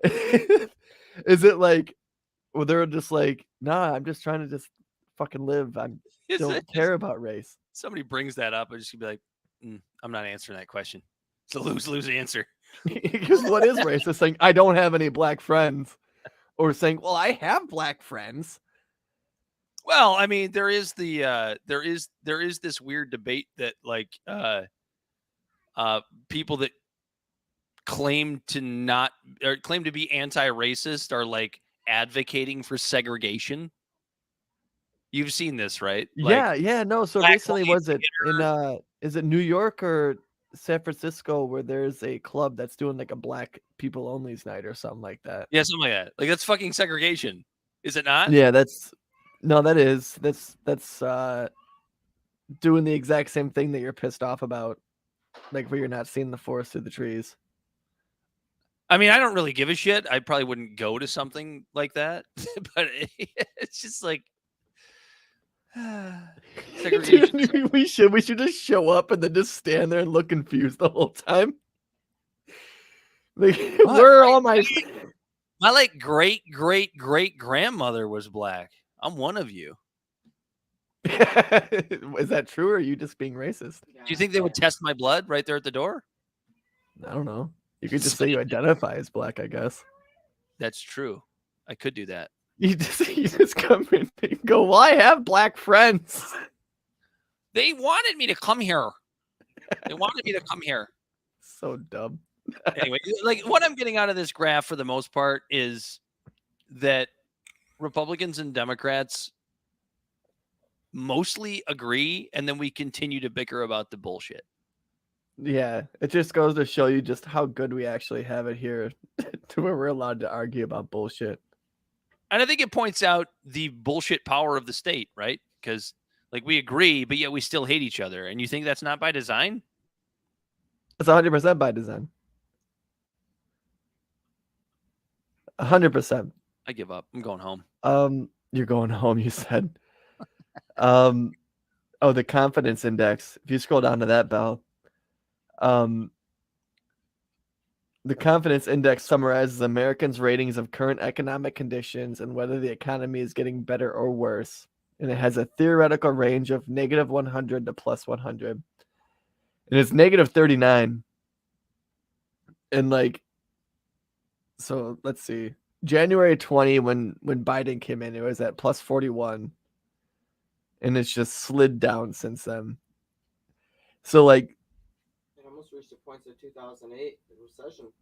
Is it like, well, they're just like, nah, I'm just trying to just fucking live. I don't care about race. Somebody brings that up, I just be like, I'm not answering that question. It's a lose answer. Because what is racist? Saying I don't have any black friends, or saying, well, I have black friends. Well, I mean, there is this weird debate that like people that claim to be anti-racist are like advocating for segregation. You've seen this, right? Yeah, no. So recently, was it in is it New York or San Francisco where there's a club that's doing like a black people only night or something like that? Yeah, something like that. Like that's fucking segregation, is it not? Yeah, that's doing the exact same thing that you're pissed off about, like where you're not seeing the forest through the trees. I mean, I don't really give a shit. I probably wouldn't go to something like that, but it's just like Dude, we should just show up and then just stand there and look confused the whole time. Like, where are all my like great grandmother was black. I'm one of you. Is that true, or are you just being racist? Do you think they would test my blood right there at the door? I don't know. You could just say you identify as black, I guess. That's true. I could do that. You just come in and go, well, I have black friends. They wanted me to come here. So dumb. Anyway, like what I'm getting out of this graph for the most part is that Republicans and Democrats mostly agree, and then we continue to bicker about the bullshit. Yeah, it just goes to show you just how good we actually have it here to where we're allowed to argue about bullshit. And I think it points out the bullshit power of the state, right? Because like we agree, but yet we still hate each other. And you think that's not by design? It's 100% by design. 100%. I give up. I'm going home. You're going home, you said. The confidence index. If you scroll down to that, Bell, the confidence index summarizes Americans' ratings of current economic conditions and whether the economy is getting better or worse. And it has a theoretical range of -100 to +100. And it's -39. And like, so let's see. January 20, when Biden came in, it was at +41. And it's just slid down since then. So like, it almost reached the points of 2008, the recession.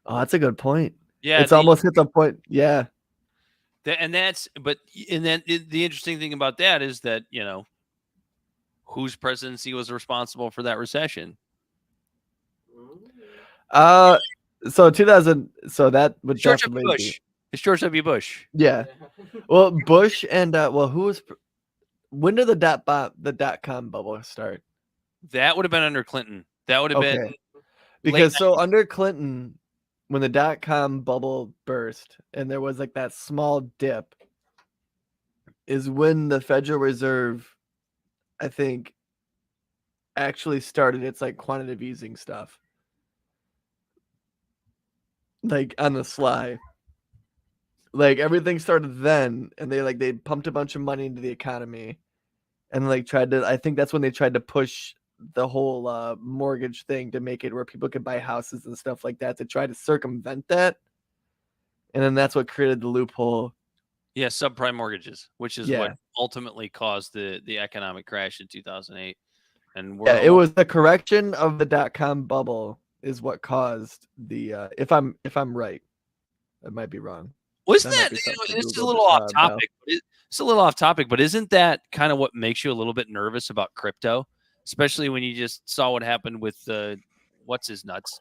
Oh, that's a good point. Yeah, it's almost hit the point. Yeah. And then the interesting thing about that is that, whose presidency was responsible for that recession? So 2000. So that would George W. definitely be. Bush. It's George W. Bush. Yeah. Well, Bush and who was? When did the dot-com bubble start? That would have been under Clinton. That would have been because under Clinton, when the dot-com bubble burst and there was like that small dip, is when the Federal Reserve, I think, actually started its like quantitative easing stuff, like on the sly. Like everything started then, and they pumped a bunch of money into the economy, and like tried to. I think that's when they tried to push the whole mortgage thing to make it where people could buy houses and stuff like that to try to circumvent that. And then that's what created the loophole. Yeah, subprime mortgages, which is what ultimately caused the economic crash in 2008. And it was the correction of the dot-com bubble is what caused the. If I'm right, I might be wrong. Wasn't that? It's a little off topic. It's a little off topic, but isn't that kind of what makes you a little bit nervous about crypto, especially when you just saw what happened with what's his nuts,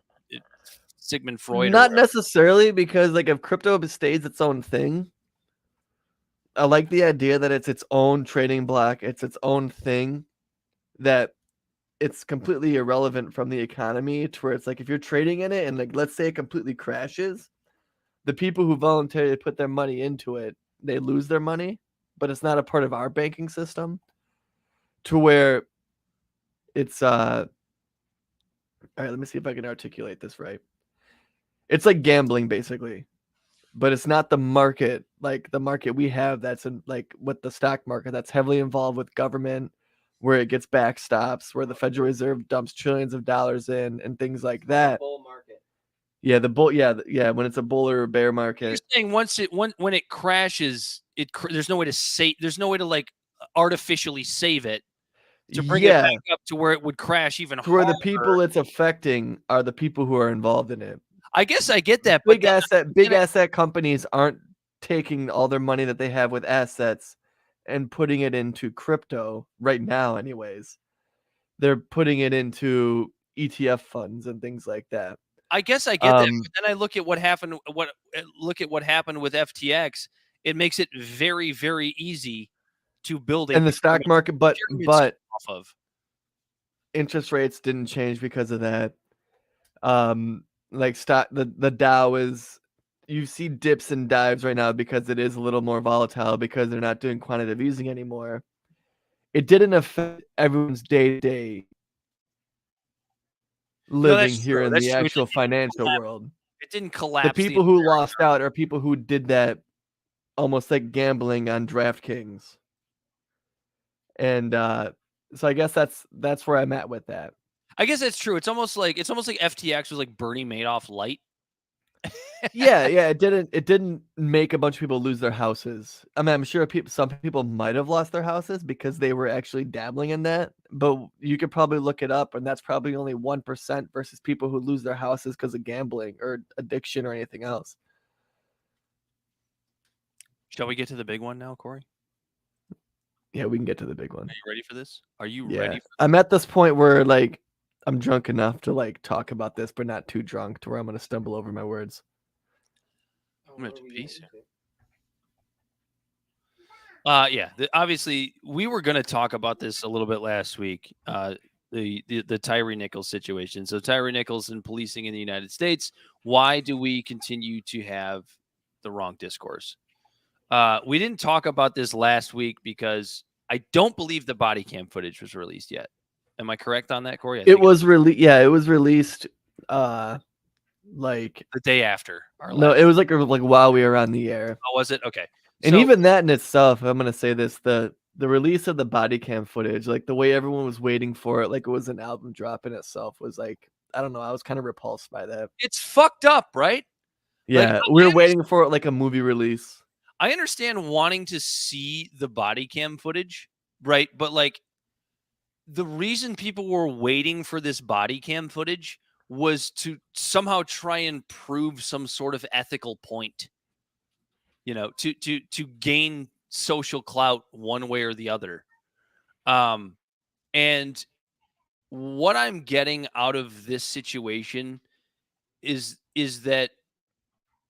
Sigmund Freud? Not necessarily, because like if crypto stays its own thing, I like the idea that it's its own trading block, it's its own thing, that it's completely irrelevant from the economy. To where it's like if you're trading in it and like let's say it completely crashes, the people who voluntarily put their money into it, they lose their money, but it's not a part of our banking system. To where it's all right, let me see if I can articulate this right. It's like gambling basically, but it's not the market, like the market we have that's in like with the stock market that's heavily involved with government, where it gets backstops, where the Federal Reserve dumps trillions of dollars in and things like that. Bull market. Yeah, the bull. Yeah, when it's a bull or a bear market. You're saying when it crashes, there's no way to save. There's no way to like artificially save it to bring it back up to where it would crash even harder. Where the people it's affecting are the people who are involved in it. I guess I get that. Big asset companies aren't taking all their money that they have with assets and putting it into crypto right now. Anyways, they're putting it into ETF funds and things like that. I guess I get that, but then I look at what happened. What happened with FTX. It makes it very, very easy to build in the stock market, but off of. Interest rates didn't change because of that. Like stock, the Dow is. You see dips and dives right now because it is a little more volatile because they're not doing quantitative easing anymore. It didn't affect everyone's day-to-day living here in the actual financial world. It didn't collapse. The people who lost out are people who did that almost like gambling on DraftKings. And so I guess that's where I'm at with that. I guess that's true. It's almost like FTX was like Bernie Madoff light. yeah, it didn't make a bunch of people lose their houses. I mean, I'm sure some people might have lost their houses because they were actually dabbling in that, but you could probably look it up, and that's probably only 1% versus people who lose their houses because of gambling or addiction or anything else. Shall we get to the big one now, Corey? Yeah, we can get to the big one. Are you ready for this? Are you ready? For this? I'm at this point where like I'm drunk enough to like talk about this, but not too drunk to where I'm going to stumble over my words. I'm going to piece. Obviously, we were going to talk about this a little bit last week. The Tyre Nichols situation. So Tyre Nichols and policing in the United States. Why do we continue to have the wrong discourse? We didn't talk about this last week because I don't believe the body cam footage was released yet. Am I correct on that, Corey? It was released. Yeah, it was released. Like the day after. It was like while we were on the air. Oh, was it? Okay. And even that in itself, I'm gonna say this: the release of the body cam footage, like the way everyone was waiting for it, like it was an album drop in itself, was like, I don't know. I was kind of repulsed by that. It's fucked up, right? Yeah, we were waiting for it like a movie release. I understand wanting to see the body cam footage, right? But like the reason people were waiting for this body cam footage was to somehow try and prove some sort of ethical point. to gain social clout one way or the other. And what I'm getting out of this situation is that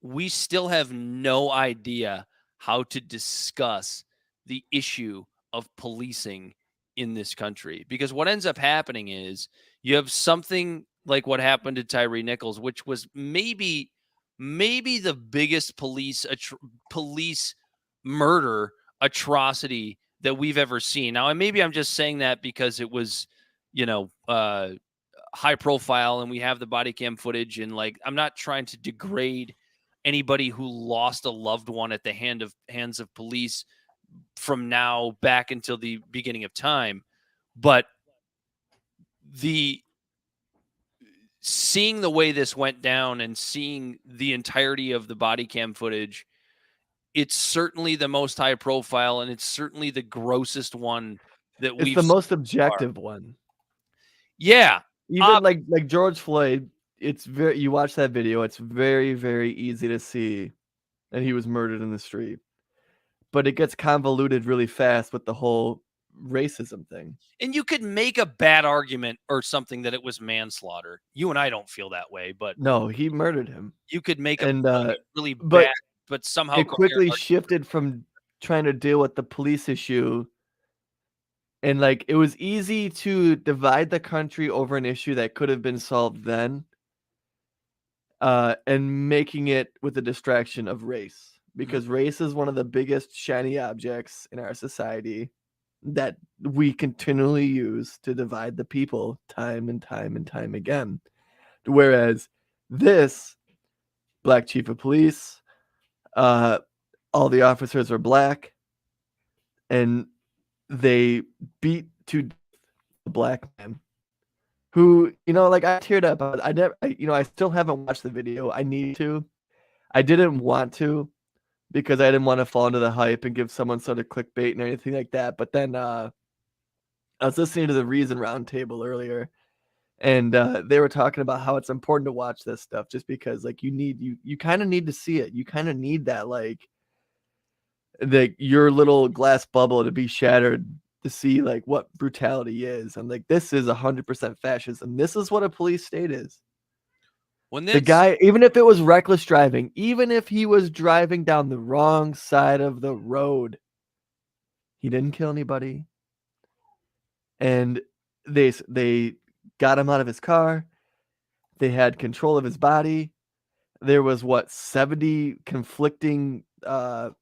we still have no idea how to discuss the issue of policing in this country. Because what ends up happening is you have something like what happened to Tyre Nichols, which was maybe the biggest police murder atrocity that we've ever seen. Now, and maybe I'm just saying that because it was, high profile and we have the body cam footage, and like, I'm not trying to degrade anybody who lost a loved one at the hands of police from now back until the beginning of time. But seeing the way this went down and seeing the entirety of the body cam footage, it's certainly the most high profile, and it's certainly the grossest one that It's we've the seen most so far. objective one. Yeah. Even like George Floyd, you watch that video, it's very, very easy to see that he was murdered in the street. But it gets convoluted really fast with the whole racism thing. And you could make a bad argument or something that it was manslaughter. You and I don't feel that way, but No, he murdered him. you could make And a really but bad, but somehow it quickly coherent shifted from trying to deal with the police issue, and like it was easy to divide the country over an issue that could have been solved then, and making it with a distraction of race, because race is one of the biggest shiny objects in our society that we continually use to divide the people time and time and time again. Whereas this black chief of police, all the officers are black, and they beat to death a black man who, like, I teared up. I still haven't watched the video. I need to. I didn't want to because I didn't want to fall into the hype and give someone sort of clickbait and anything like that. But then I was listening to the Reason Roundtable earlier, and they were talking about how it's important to watch this stuff just because, like, you kind of need to see it. You kind of need that, like your little glass bubble to be shattered to see like what brutality is. And like, this is 100% fascism. This is what a police state is. The guy, even if it was reckless driving, even if he was driving down the wrong side of the road, he didn't kill anybody. And they got him out of his car. They had control of his body. There was 70 conflicting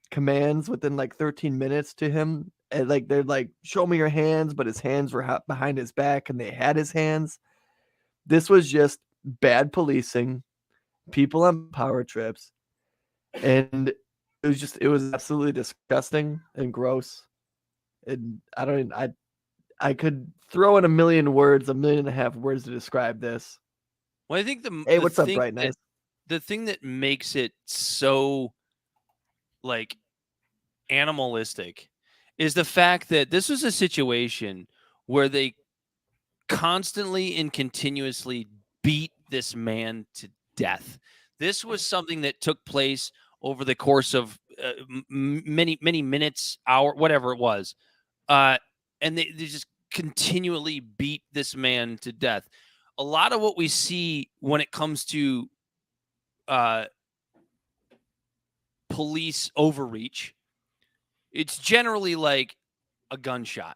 commands within like 13 minutes to him. And like, they're like, show me your hands, but his hands were behind his back and they had his hands. This was just bad policing, people on power trips, and it was absolutely disgusting and gross. And I could throw in a million and a half words to describe this. Well, I think hey, what's up, Bright Nice? The thing that makes it so like animalistic is the fact that this was a situation where they constantly and continuously beat this man to death. This was something that took place over the course of many minutes, hour, whatever it was. And they just continually beat this man to death. A lot of what we see when it comes to police overreach, it's generally like a gunshot,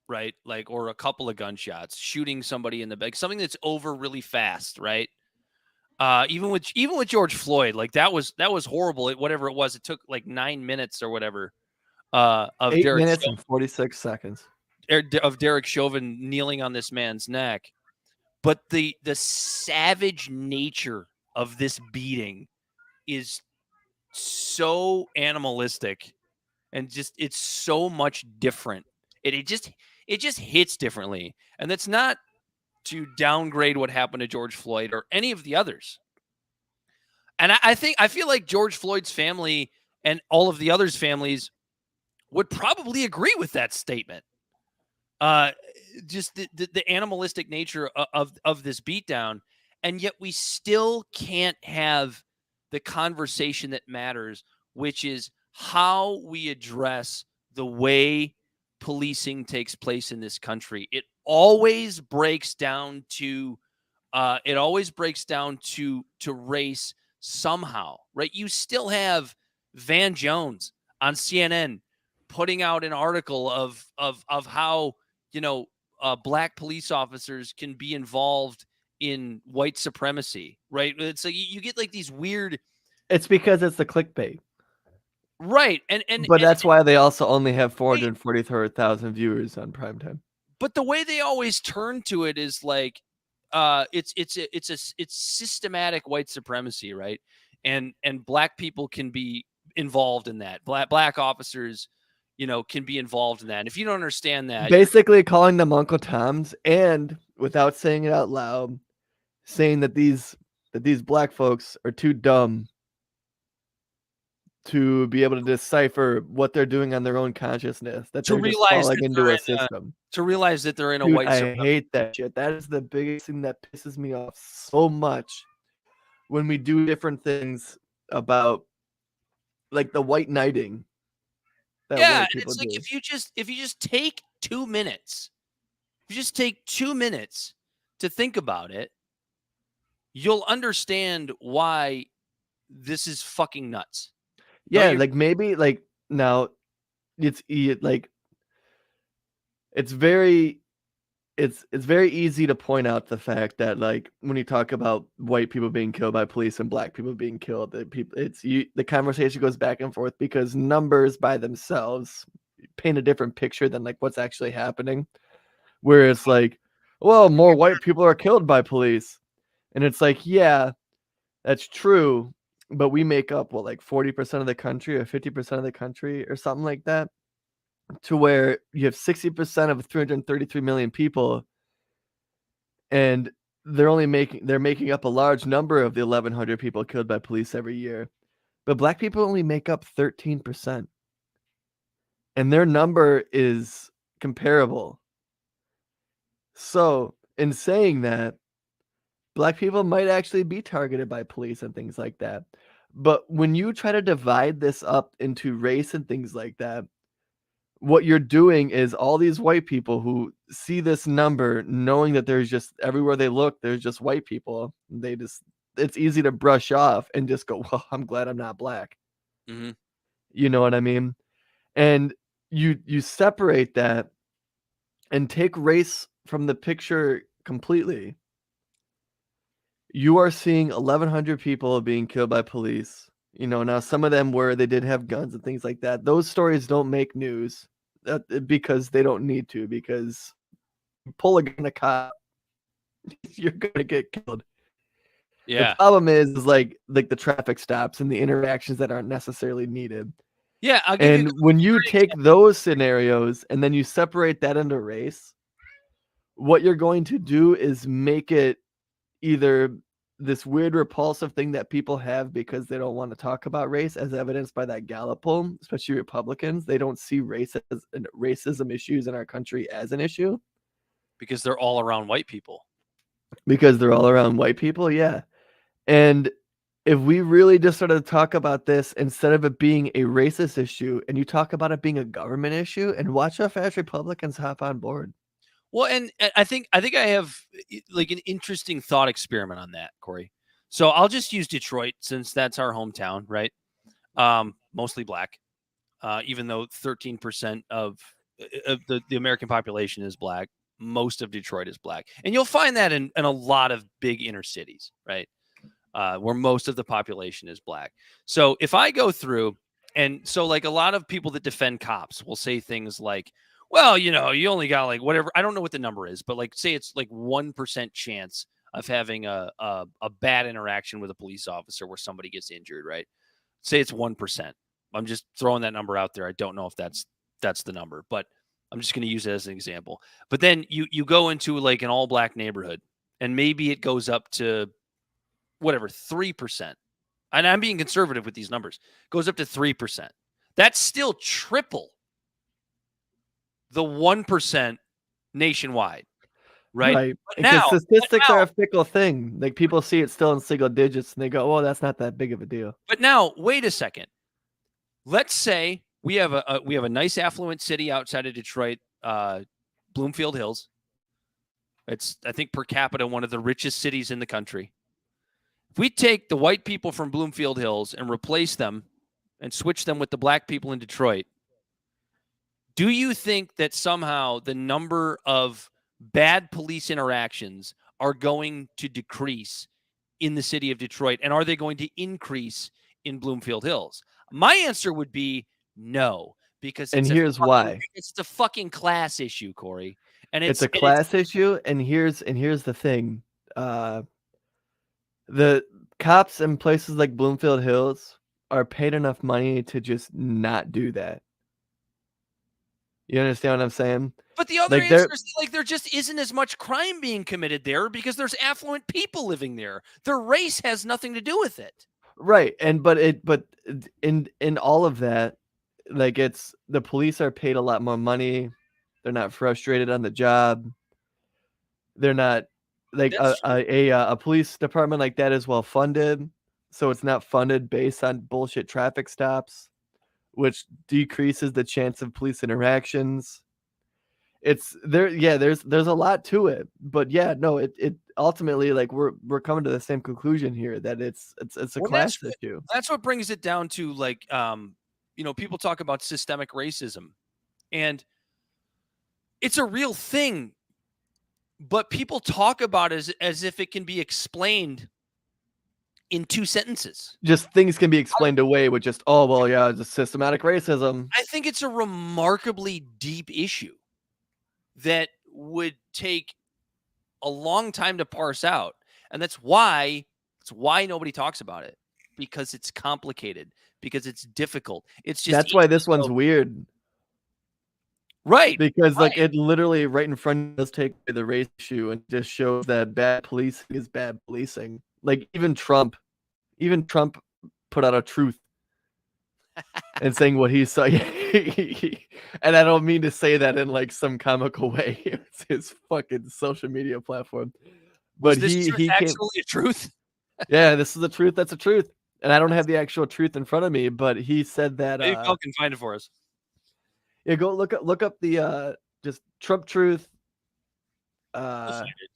right? Like, or a couple of gunshots, shooting somebody in the back, something that's over really fast, right? Even with George Floyd, like that was horrible. Whatever it was, it took like 9 minutes or whatever. Of 8 Derek minutes Chauvin, and 46 seconds of Derek Chauvin kneeling on this man's neck. But the savage nature of this beating is so animalistic, and just it's so much different. It just hits differently, and that's not to downgrade what happened to George Floyd or any of the others. And I feel like George Floyd's family and all of the others' families would probably agree with that statement. Just the animalistic nature of this beatdown, and yet we still can't have the conversation that matters which is how we address the way policing takes place in this country. It always breaks down to race somehow, right? You still have Van Jones on CNN putting out an article of how, black police officers can be involved in white supremacy, right? It's like you get like these weird. It's because it's the clickbait. Right. But that's why they also only have 443,000 viewers on primetime. But the way they always turn to it is like, it's systematic white supremacy, right? And black people can be involved in that. Black officers, can be involved in that. And if you don't understand that, basically calling them Uncle Toms, and without saying it out loud, saying that these black folks are too dumb to be able to decipher what they're doing on their own consciousness, that to they're just realize falling that into they're a system. to realize that they're in a Dude, white I supremacy. hate that shit. That is the biggest thing that pisses me off so much when we do different things about like the white knighting that Yeah, white and people it's like do. if you just take 2 minutes, if you just take 2 minutes to think about it, you'll understand why this is fucking nuts. Yeah, like maybe like now it's like it's very easy to point out the fact that like when you talk about white people being killed by police and black people being killed, that the conversation goes back and forth because numbers by themselves paint a different picture than like what's actually happening. Where it's like, well, more white people are killed by police, and it's like, yeah, that's true, but we make up what, like 40% of the country or 50% of the country or something like that, to where you have 60% of 333 million people, and they're making up a large number of the 1,100 people killed by police every year, but black people only make up 13%, and their number is comparable. So, in saying that, black people might actually be targeted by police and things like that. But when you try to divide this up into race and things like that, what you're doing is all these white people who see this number, knowing that there's just everywhere they look, there's just white people. It's easy to brush off and just go, well, I'm glad I'm not black. Mm-hmm. You know what I mean? And you separate that and take race from the picture completely. You are seeing 1,100 people being killed by police. Now some of them they did have guns and things like that. Those stories don't make news because they don't need to, because you pull a gun on a cop, you're going to get killed. Yeah. The problem is like the traffic stops and the interactions that aren't necessarily needed. Yeah. And when you take those scenarios and then you separate that into race, what you're going to do is make it either this weird repulsive thing that people have because they don't want to talk about race, as evidenced by that Gallup poll, especially Republicans. They don't see racism issues in our country as an issue. Because they're all around white people. Yeah. And if we really just sort of talk about this instead of it being a racist issue, and you talk about it being a government issue, and watch how fast Republicans hop on board. Well, and I think I have like an interesting thought experiment on that, Corey. So I'll just use Detroit since that's our hometown, right? Mostly black, even though 13% of the American population is black. Most of Detroit is black, and you'll find that in a lot of big inner cities, right? Where most of the population is black. So if I go through, and so like a lot of people that defend cops will say things like, well, you only got like whatever. I don't know what the number is, but like say it's like 1% chance of having a bad interaction with a police officer where somebody gets injured, right? Say it's 1%. I'm just throwing that number out there. I don't know if that's the number, but I'm just going to use it as an example. But then you go into like an all black neighborhood, and maybe it goes up to whatever, 3%. And I'm being conservative with these numbers. Goes up to 3%. That's still triple the 1% nationwide, right? Because statistics are a fickle thing. Like people see it still in single digits and they go, "Oh, that's not that big of a deal." But now, wait a second. let's say we have a nice affluent city outside of Detroit, Bloomfield Hills. It's, I think, per capita one of the richest cities in the country. If we take the white people from Bloomfield Hills and replace them and switch them with the black people in Detroit, do you think that somehow the number of bad police interactions are going to decrease in the city of Detroit? And are they going to increase in Bloomfield Hills? My answer would be no, because And here's why. It's a fucking class issue, Corey. And It's a class issue, and here's the thing. The cops in places like Bloomfield Hills are paid enough money to just not do that. You understand what I'm saying? But the other answer is like there just isn't as much crime being committed there because there's affluent people living there. Their race has nothing to do with it. Right. And but in all of that, like, it's the police are paid a lot more money. They're not frustrated on the job. They're not like a police department like that is well funded, so it's not funded based on bullshit traffic stops, which decreases the chance of police interactions. It's there, yeah. There's a lot to it, but yeah, no. It ultimately, like, we're coming to the same conclusion here that it's a class issue. That's what brings it down to, like, people talk about systemic racism, and it's a real thing, but people talk about it as if it can be explained in 2 sentences. Just things can be explained away with just, oh, well, yeah, it's systematic racism. I think it's a remarkably deep issue that would take a long time to parse out. And that's why nobody talks about it, because it's complicated, because it's difficult. It's just, that's why this one's weird. Right. Because like it literally right in front of us take the race issue and just shows that bad policing is bad policing. Like even Trump put out a truth and saying what he saw. And I don't mean to say that in like some comical way. It's his fucking social media platform. But he actually a truth. Yeah, this is the truth. That's a truth. And I don't have the actual truth in front of me, but he said that Maybe Phil can find it for us. Yeah, go look up the just Trump truth.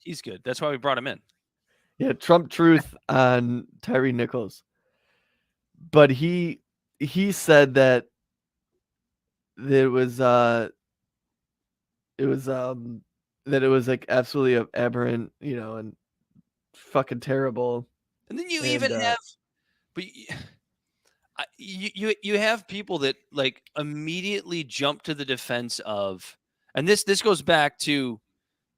He's good. That's why we brought him in. Yeah, Trump truth on Tyre Nichols. But he said that it was that it was like absolutely aberrant, and fucking terrible. And then you even have, but you have people that like immediately jump to the defense of, and this goes back to,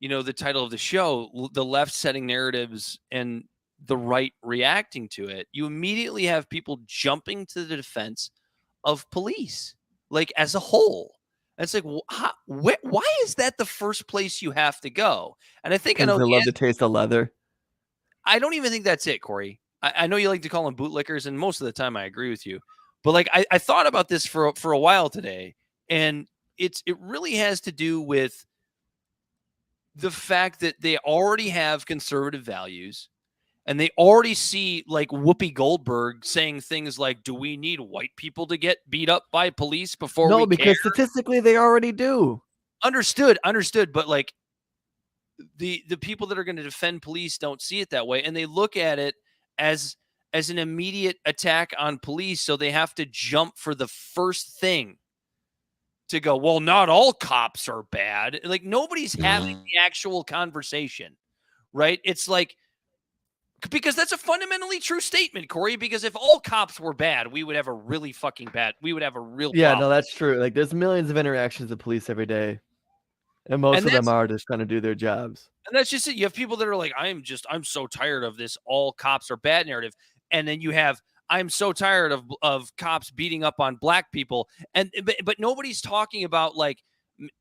the title of the show, the left setting narratives and the right reacting to it. You immediately have people jumping to the defense of police, like as a whole. And it's like, why is that the first place you have to go? And I think I know they love the taste of leather. I don't even think that's it, Corey. I know you like to call them bootlickers, and most of the time I agree with you. But like I thought about this for a while today, and it really has to do with the fact that they already have conservative values, and they already see like Whoopi Goldberg saying things like, "Do we need white people to get beat up by police before we care?" Because statistically they already do. Understood. But like the people that are going to defend police don't see it that way, and they look at it as an immediate attack on police, so they have to jump for the first thing to go, well, not all cops are bad. Like nobody's having the actual conversation, right? It's like, because that's a fundamentally true statement, Corey, because if all cops were bad, we would have a really fucking bad, we would have a real problem. No, that's true. Like there's millions of interactions with police every day, and most of them are just trying to do their jobs. And that's just it. You have people that are like, I'm so tired of this all cops are bad narrative. And then you have, I'm so tired of cops beating up on black people. But nobody's talking about like,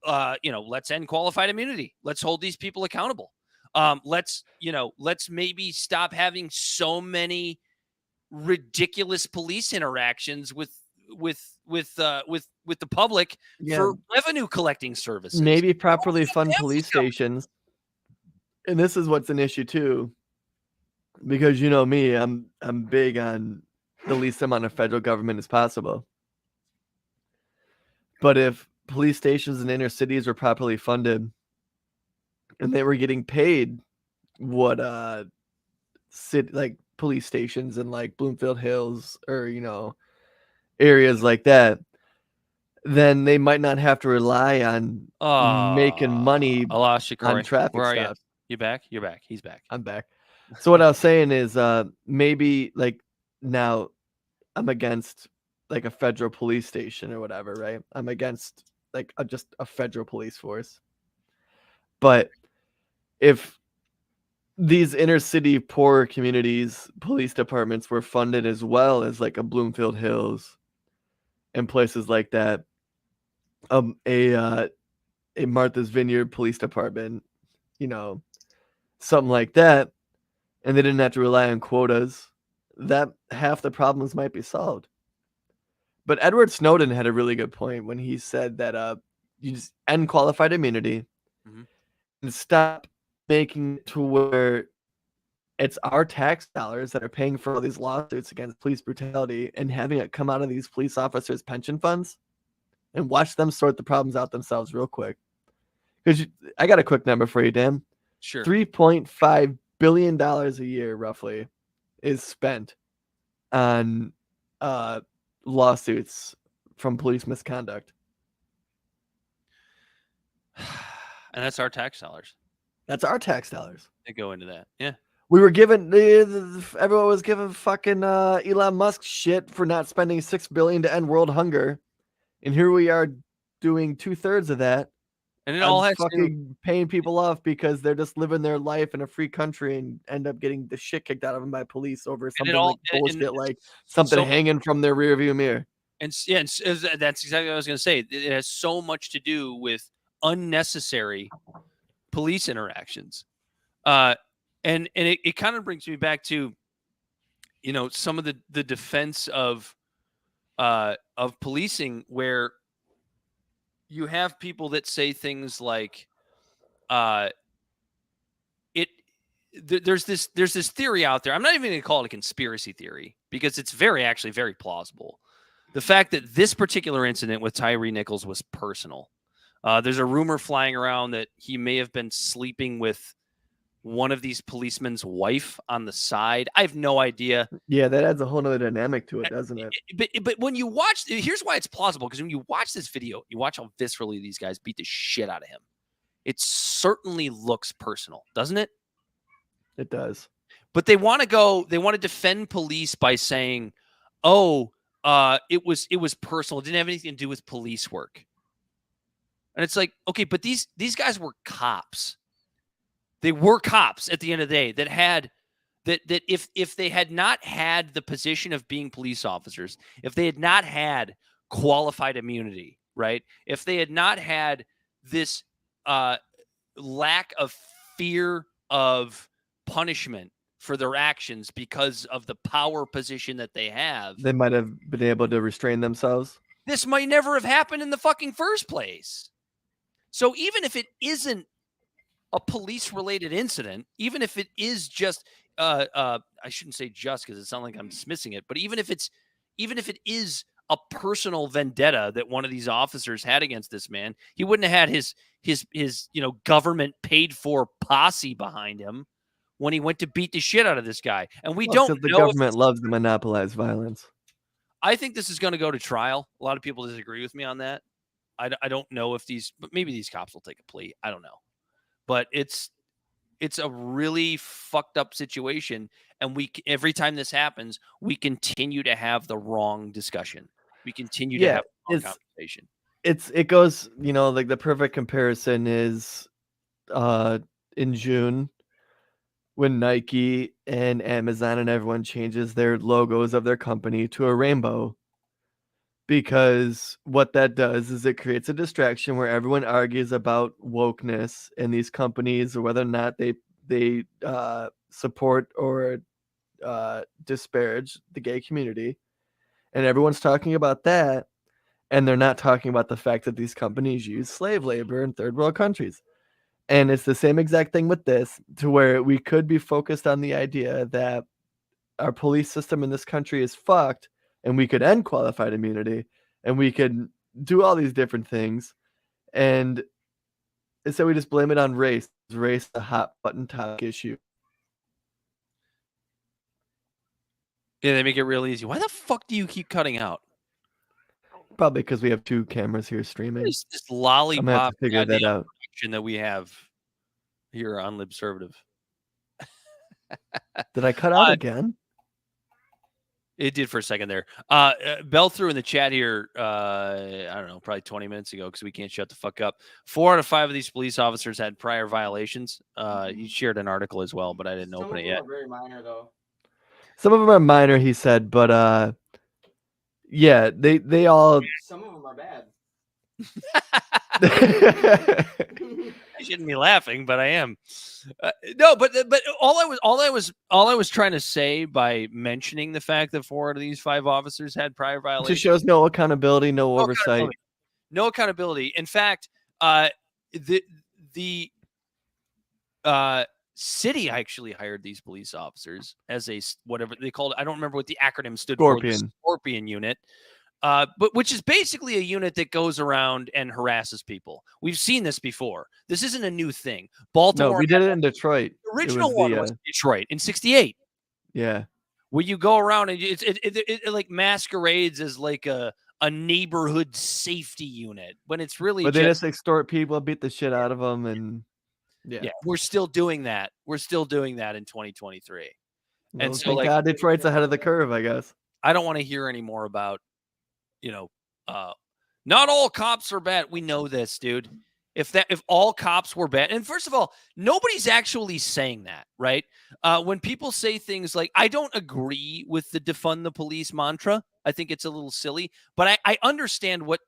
let's end qualified immunity. Let's hold these people accountable. Let's maybe stop having so many ridiculous police interactions with the public for revenue collecting services. Maybe properly fund police stations. And this is what's an issue too, because me, I'm big on the least amount of federal government as possible. But if police stations in inner cities were properly funded and they were getting paid what like police stations in like Bloomfield Hills or areas like that, then they might not have to rely on making money I lost you, on Corey. traffic Where are you? stops. You back? You're back. He's back. I'm back. So what I was saying is maybe like now I'm against like a federal police station or whatever, right? I'm against like just a federal police force. But if these inner city poor communities police departments were funded as well as like a Bloomfield Hills and places like that, a Martha's Vineyard police department, something like that, and they didn't have to rely on quotas, that half the problems might be solved. But Edward Snowden had a really good point when he said that you just end qualified immunity and stop making it to where it's our tax dollars that are paying for all these lawsuits against police brutality and having it come out of these police officers' pension funds, and watch them sort the problems out themselves real quick. Because I got a quick number for you, Dan. Sure. $3.5 billion a year, roughly, is spent on lawsuits from police misconduct. And that's our tax dollars. That's our tax dollars. They go into that. Yeah. We were given everyone was given fucking Elon Musk shit for not spending $6 billion to end world hunger, and here we are doing 2/3 of that, and it all has fucking paying people off because they're just living their life in a free country and end up getting the shit kicked out of them by police over something like bullshit, like something hanging from their rearview mirror. And yeah, that's exactly what I was going to say. It has so much to do with unnecessary police interactions. And it kind of brings me back to, some of the defense of policing, where you have people that say things like, there's this theory out there. I'm not even going to call it a conspiracy theory because it's actually very plausible. The fact that this particular incident with Tyre Nichols was personal. There's a rumor flying around that he may have been sleeping with one of these policemen's wife on the side. I have no idea. Yeah, that adds a whole nother dynamic to it, doesn't it? But when you watch, here's why it's plausible. Because when you watch this video, you watch how viscerally these guys beat the shit out of him. It certainly looks personal, doesn't it? It does. But they want to defend police by saying, oh, it was personal. It didn't have anything to do with police work. And it's like, okay, but these guys were cops. They were cops at the end of the day that had that if they had not had the position of being police officers, if they had not had qualified immunity, right? If they had not had this lack of fear of punishment for their actions because of the power position that they have, they might have been able to restrain themselves. This might never have happened in the fucking first place. So even if it isn't a police-related incident, even if it is just, I shouldn't say just because it sounds like I'm dismissing it, but even if it is a personal vendetta that one of these officers had against this man, he wouldn't have had his government paid for posse behind him when he went to beat the shit out of this guy. And we don't know. The government loves to monopolize violence. I think this is going to go to trial. A lot of people disagree with me on that. I don't know if but maybe these cops will take a plea. I don't know. But it's a really fucked up situation. And every time this happens, we continue to have the wrong discussion. We continue to have the wrong conversation. It goes, like the perfect comparison is in June when Nike and Amazon and everyone changes their logos of their company to a rainbow. Because what that does is it creates a distraction where everyone argues about wokeness in these companies or whether or not they support or disparage the gay community. And everyone's talking about that. And they're not talking about the fact that these companies use slave labor in third world countries. And it's the same exact thing with this, to where we could be focused on the idea that our police system in this country is fucked, and we could end qualified immunity, and we could do all these different things, and instead we just blame it on race. Race, a hot button topic issue. Yeah, they make it real easy. Why the fuck do you keep cutting out? Probably because we have 2 cameras here What streaming. is this I'm gonna have lollipop to figure that goddamn out. production that we have here on Libservative? Did I cut out again? It did for a second there. Bell threw in the chat here, I don't know, probably 20 minutes ago, because we can't shut the fuck up. 4 out of 5 of these police officers had prior violations. You shared an article as well, but I didn't open it yet. Some of them are very minor, though. Some of them are minor, he said, but yeah, they all. Some of them are bad. I shouldn't be laughing, but I am. No, but all I was trying to say by mentioning the fact that 4 out of these 5 officers had prior It violations. just shows no accountability, no oversight. No accountability. In fact, the city actually hired these police officers as a whatever they called it. I don't remember what the acronym stood for. The Scorpion unit. But which is basically a unit that goes around and harasses people. We've seen this before. This isn't a new thing. Baltimore. No, we did it in Detroit. The original one was Detroit in '68. Yeah. Where you go around and it like masquerades as like a neighborhood safety unit when it's really. But they just extort people, beat the shit out of them, and yeah, we're still doing that. We're still doing that in 2023. Well, and so, thank God Detroit's ahead of the curve, I guess. I don't want to hear any more about, not all cops are bad. We know this, dude. If all cops were bad, and first of all, nobody's actually saying that, right? When people say things like, I don't agree with the defund the police mantra. I think it's a little silly, but I understand what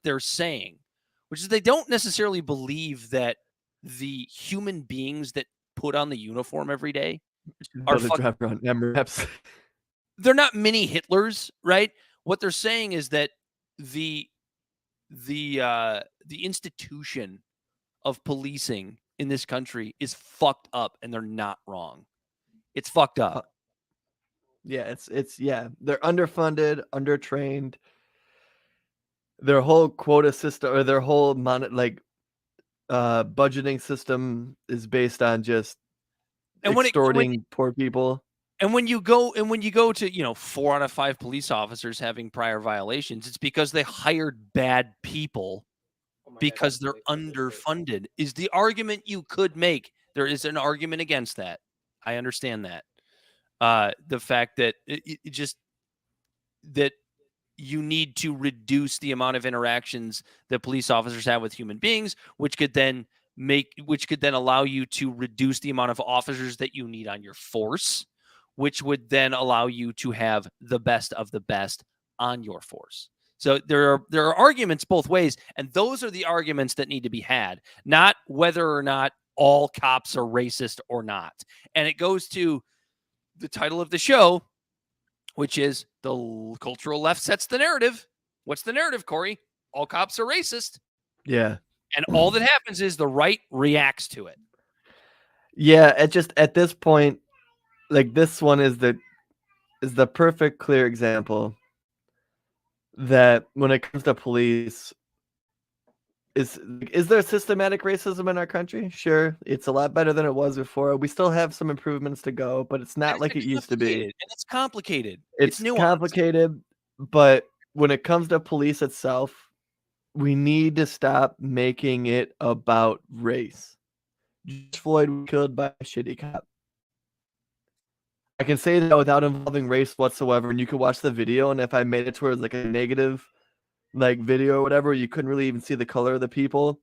they're saying, which is they don't necessarily believe that the human beings that put on the uniform every day are they're not mini Hitlers, right? What they're saying is that the institution of policing in this country is fucked up, and they're not wrong. It's fucked up. Yeah, they're underfunded, undertrained. Their whole quota system or their whole budgeting system is based on just extorting poor people. And when you go to 4 out of 5 police officers having prior violations, it's because they hired bad people because they're underfunded. Is the argument you could make. There is an argument against that. I understand that. The fact that that you need to reduce the amount of interactions that police officers have with human beings, which could then allow you to reduce the amount of officers that you need on your force, which would then allow you to have the best of the best on your force. So there are arguments both ways, and those are the arguments that need to be had, not whether or not all cops are racist or not. And it goes to the title of the show, which is The Cultural Left Sets the Narrative. What's the narrative, Corey? All cops are racist. Yeah. And all that happens is the right reacts to it. Yeah, at this point, like this one is the perfect clear example that when it comes to police, is there systematic racism in our country? Sure, it's a lot better than it was before. We still have some improvements to go, but it's not like it used to be. And it's complicated. It's complicated, but when it comes to police itself, we need to stop making it about race. George Floyd was killed by a shitty cop. I can say that without involving race whatsoever, and you could watch the video, and if I made it towards like a negative video or whatever, you couldn't really even see the color of the people,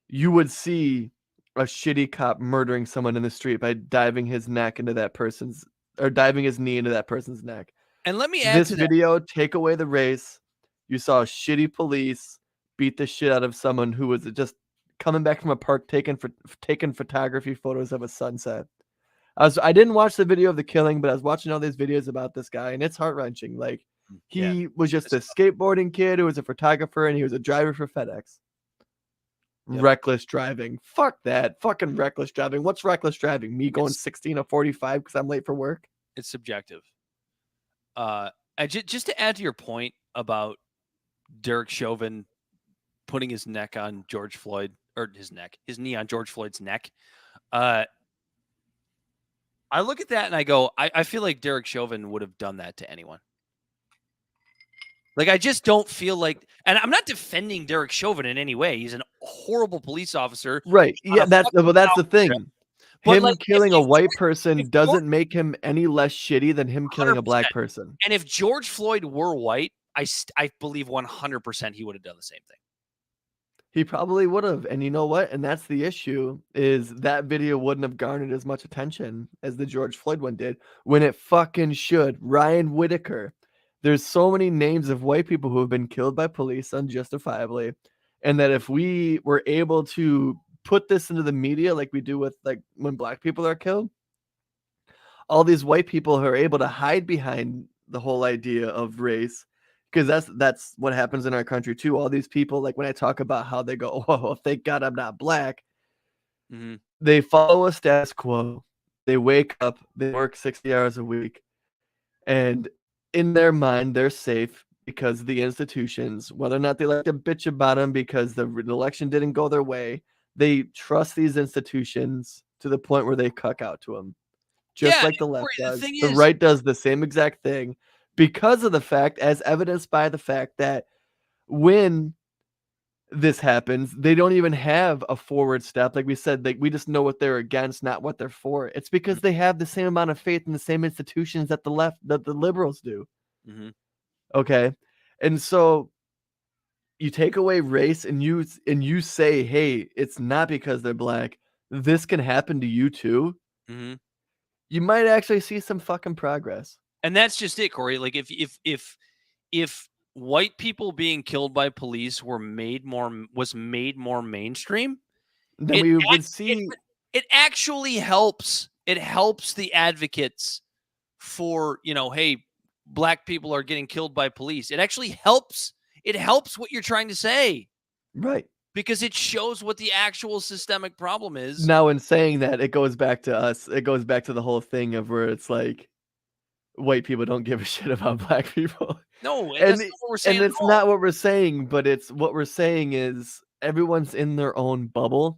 you would see a shitty cop murdering someone in the street by diving his knee into that person's neck. And let me add this to that video, take away the race, you saw shitty police beat the shit out of someone who was just coming back from a park taking photography photos of a sunset. I didn't watch the video of the killing, but I was watching all these videos about this guy, and it's heart-wrenching. Like, he was just a skateboarding kid who was a photographer, and he was a driver for FedEx. Yep. Reckless driving. Fuck that. Fucking reckless driving. What's reckless driving? Me going 16 to 45 because I'm late for work? It's subjective. Just to add to your point about Derek Chauvin putting his neck on George Floyd, or his knee on George Floyd's neck. I look at that and I go, I feel like Derek Chauvin would have done that to anyone. Like, I just don't feel like, and I'm not defending Derek Chauvin in any way. He's a horrible police officer. Right. Yeah, that's the thing. But Him like, killing a white George, person doesn't make him any less shitty than him killing a 100%. black person. And if George Floyd were white, I believe 100% he would have done the same thing. He probably would have. And you know what? And that's the issue, is that video wouldn't have garnered as much attention as the George Floyd one did, when it fucking should. Ryan Whitaker. There's so many names of white people who have been killed by police unjustifiably. And that if we were able to put this into the media like we do with, like, when black people are killed, all these white people who are able to hide behind the whole idea of race, because that's what happens in our country too. All these people, like when I talk about how they go, oh, thank God I'm not black. Mm-hmm. They follow a status quo. They wake up, they work 60 hours a week, and in their mind, they're safe because the institutions, whether or not they like to bitch about them because the election didn't go their way, they trust these institutions to the point where they cuck out to them. Just like the left does. The right does the same exact thing, because of the fact, as evidenced by the fact that when this happens, they don't even have a forward step. Like we said, like we just know what they're against, not what they're for. It's because they have the same amount of faith in the same institutions that the liberals do. Mm-hmm. Okay. And so you take away race and you say, hey, it's not because they're black. This can happen to you too. Mm-hmm. You might actually see some fucking progress. And that's just it, Corey. Like if white people being killed by police was made more mainstream, then we would see it actually helps. It helps the advocates for, hey, black people are getting killed by police. It actually helps. It helps what you're trying to say. Right. Because it shows what the actual systemic problem is. Now, in saying that, it goes back to us. It goes back to the whole thing of where it's like white people don't give a shit about black people. No, and that's not what we're saying. And it's not what we're saying, but it's what we're saying is everyone's in their own bubble.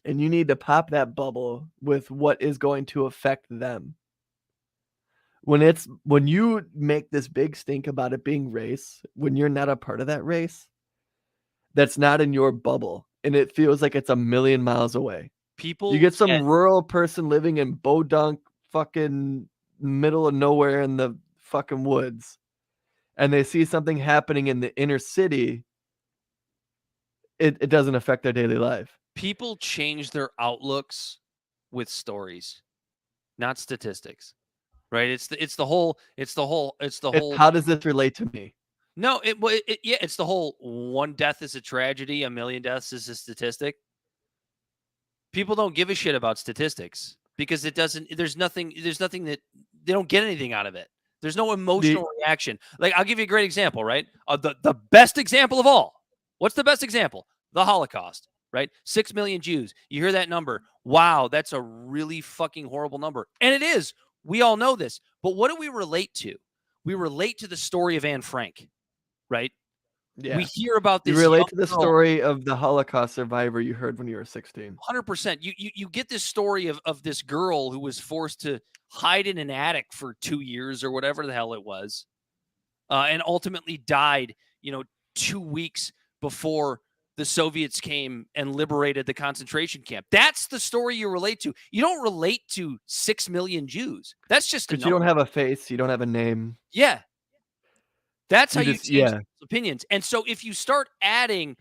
And you need to pop that bubble with what is going to affect them. When you make this big stink about it being race, when you're not a part of that race, that's not in your bubble, and it feels like it's a million miles away. You get some rural person living in Bodunk, fucking middle of nowhere in the fucking woods, and they see something happening in the inner city, it doesn't affect their daily life. People change their outlooks with stories, not statistics. Right? It's the whole. How does this relate to me? No, it's the whole one death is a tragedy, a million deaths is a statistic. People don't give a shit about statistics because there's nothing that they don't get anything out of it. There's no emotional reaction. Like, I'll give you a great example, right? The best example of all. What's the best example? The Holocaust, right? 6 million Jews. You hear that number. Wow, that's a really fucking horrible number. And it is. We all know this. But what do we relate to? We relate to the story of Anne Frank. Right? Yeah. We hear about this. You relate to the story of the Holocaust survivor you heard when you were 16. 100%. You get this story of this girl who was forced to hide in an attic for 2 years or whatever the hell it was, and ultimately died, 2 weeks before the Soviets came and liberated the concentration camp. That's the story you relate to. You don't relate to 6 million Jews. That's just because you don't have a face. You don't have a name. Yeah. That's how you change opinions. And so if you start adding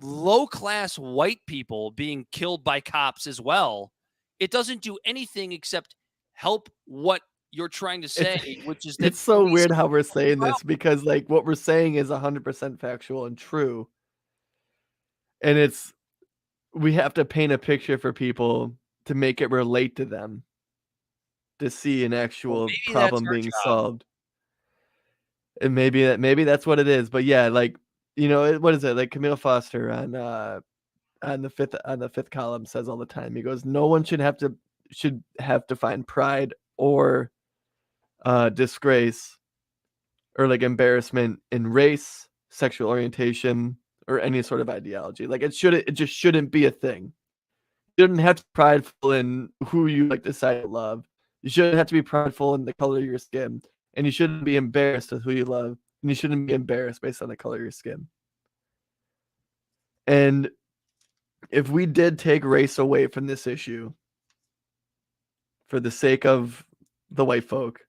low-class white people being killed by cops as well, it doesn't do anything except help what you're trying to say, which is that it's so weird how we're saying this, because like what we're saying is 100% factual and true. And we have to paint a picture for people to make it relate to them, to see an actual problem being solved. And maybe that's what it is. But yeah, like, what is it? Like Camille Foster on the fifth column says all the time. He goes, no one should have to find pride or disgrace or like embarrassment in race, sexual orientation, or any sort of ideology. Like it just shouldn't be a thing. You shouldn't have to be prideful in who you like decide to love. You shouldn't have to be prideful in the color of your skin. And you shouldn't be embarrassed with who you love. And you shouldn't be embarrassed based on the color of your skin. And if we did take race away from this issue for the sake of the white folk,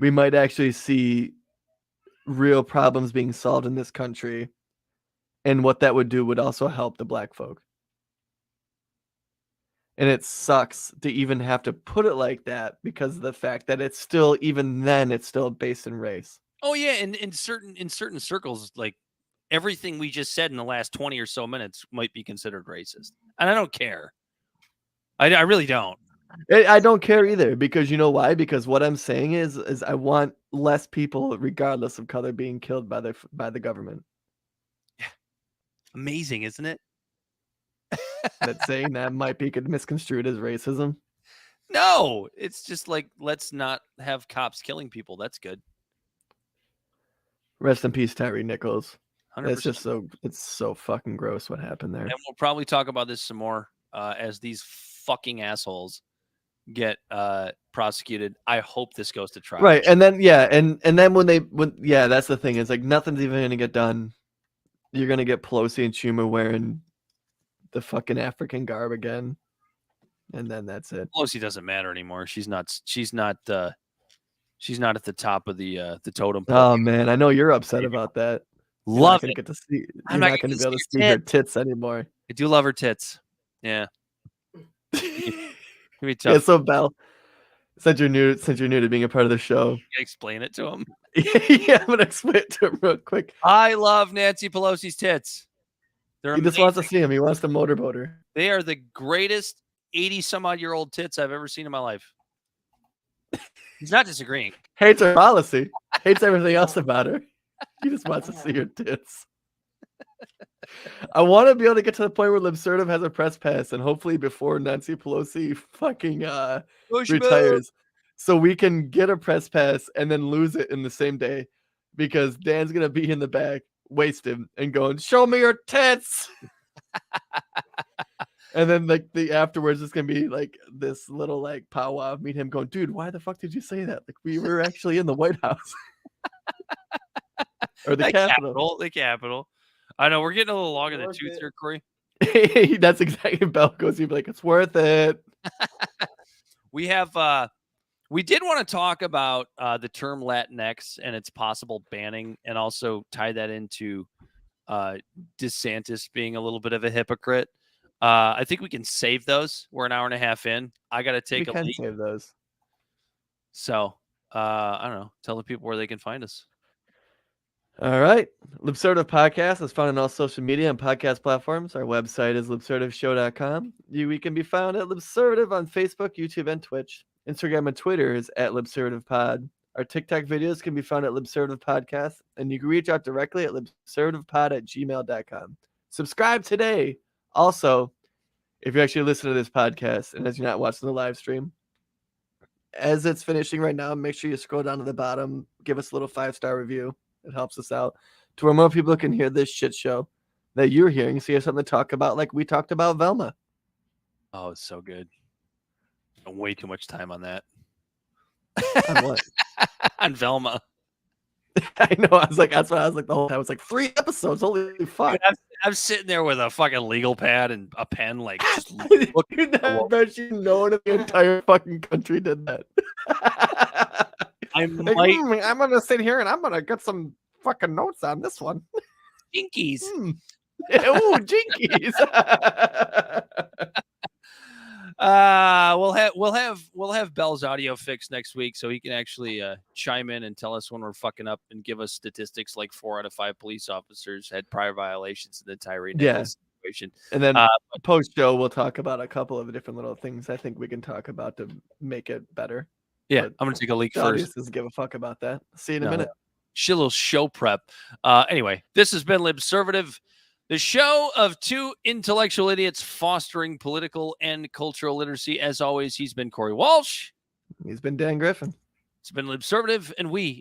we might actually see real problems being solved in this country. And what that would do would also help the black folk. And it sucks to even have to put it like that because of the fact that it's still, even then, it's still based in race. Oh yeah, and in certain circles, like everything we just said in the last 20 or so minutes might be considered racist. And I don't care. I really don't. I don't care either, because you know why? Because what I'm saying is I want less people, regardless of color, being killed by the government. Yeah. Amazing, isn't it? That saying that might be misconstrued as racism. No, it's just like, let's not have cops killing people. That's good. Rest in peace, Tyre Nichols. 100%. It's just it's so fucking gross what happened there. And we'll probably talk about this some more as these fucking assholes get prosecuted. I hope this goes to trial. Right, and then and then when that's the thing. It's like nothing's even gonna get done. You're gonna get Pelosi and Schumer wearing the fucking African garb again, and then that's it. Pelosi doesn't matter anymore. She's not at the top of the totem pole. Oh man, I know you're upset about that. Love you're it. Get to see, I'm you're not not going to be able to see see her her tits anymore. I do love her tits. Yeah. Be tough. Yeah, so Belle, since you're new to being a part of the show, Explain it to him. yeah, I'm gonna explain it to him real quick. I love Nancy Pelosi's tits. He just wants to see him. He wants to motorboat her. They are the greatest 80-some-odd-year-old tits I've ever seen in my life. He's not disagreeing. Hates her policy. Hates everything else about her. He just wants to see her tits. I want to be able to get to the point where Libsertive has a press pass, and hopefully before Nancy Pelosi fucking retires, so we can get a press pass and then lose it in the same day, because Dan's gonna be in the back, wasted, and going, "Show me your tits." And then like the afterwards is gonna be like this little like powwow, meet him going, "Dude, why the fuck did you say that? Like we were actually in the White House." Or the Capitol. The Capitol. I know we're getting a little long in the tooth here, Corey. That's exactly Bell goes. He'd be like, "It's worth it." We did want to talk about the term Latinx and its possible banning, and also tie that into DeSantis being a little bit of a hypocrite. I think we can save those. We're an hour and a half in. I got to take a leak. We can save those. So I don't know. Tell the people where they can find us. All right. Libsertive Podcast is found on all social media and podcast platforms. Our website is libsertiveshow.com. We can be found at Libsertive on Facebook, YouTube, and Twitch. Instagram and Twitter is at LibsertivePod. Our TikTok videos can be found at Libsertive Podcast, and you can reach out directly at libsertivepod@gmail.com. Subscribe today. Also, if you actually listen to this podcast and as you're not watching the live stream, as it's finishing right now, make sure you scroll down to the bottom, give us a little 5-star review. It helps us out to where more people can hear this shit show that you're hearing, so you have something to talk about, like we talked about Velma. Oh, it's so good. Way too much time on that. On what? On Velma. I know. I was like, that's what I was like the whole time. I was like, 3 episodes. Holy fuck. Dude, I'm sitting there with a fucking legal pad and a pen, like just You're not mentioning no one in the entire fucking country did that. I Like, might I'm gonna sit here and I'm gonna get some fucking notes on this one. jinkies. Ooh, jinkies. We'll have Bell's audio fixed next week, so he can actually chime in and tell us when we're fucking up and give us statistics like 4 out of 5 police officers had prior violations in the Tyre Nichols situation. And then post show, we'll talk about a couple of different little things I think we can talk about to make it better. Yeah, But I'm gonna take a leak Audience first. doesn't give a fuck about that. See you in a minute. Shit, little show prep. Anyway, this has been Libservative, the show of two intellectual idiots fostering political and cultural literacy. As always, he's been Corey Walsh. He's been Dan Griffin. It's been Libservative, and we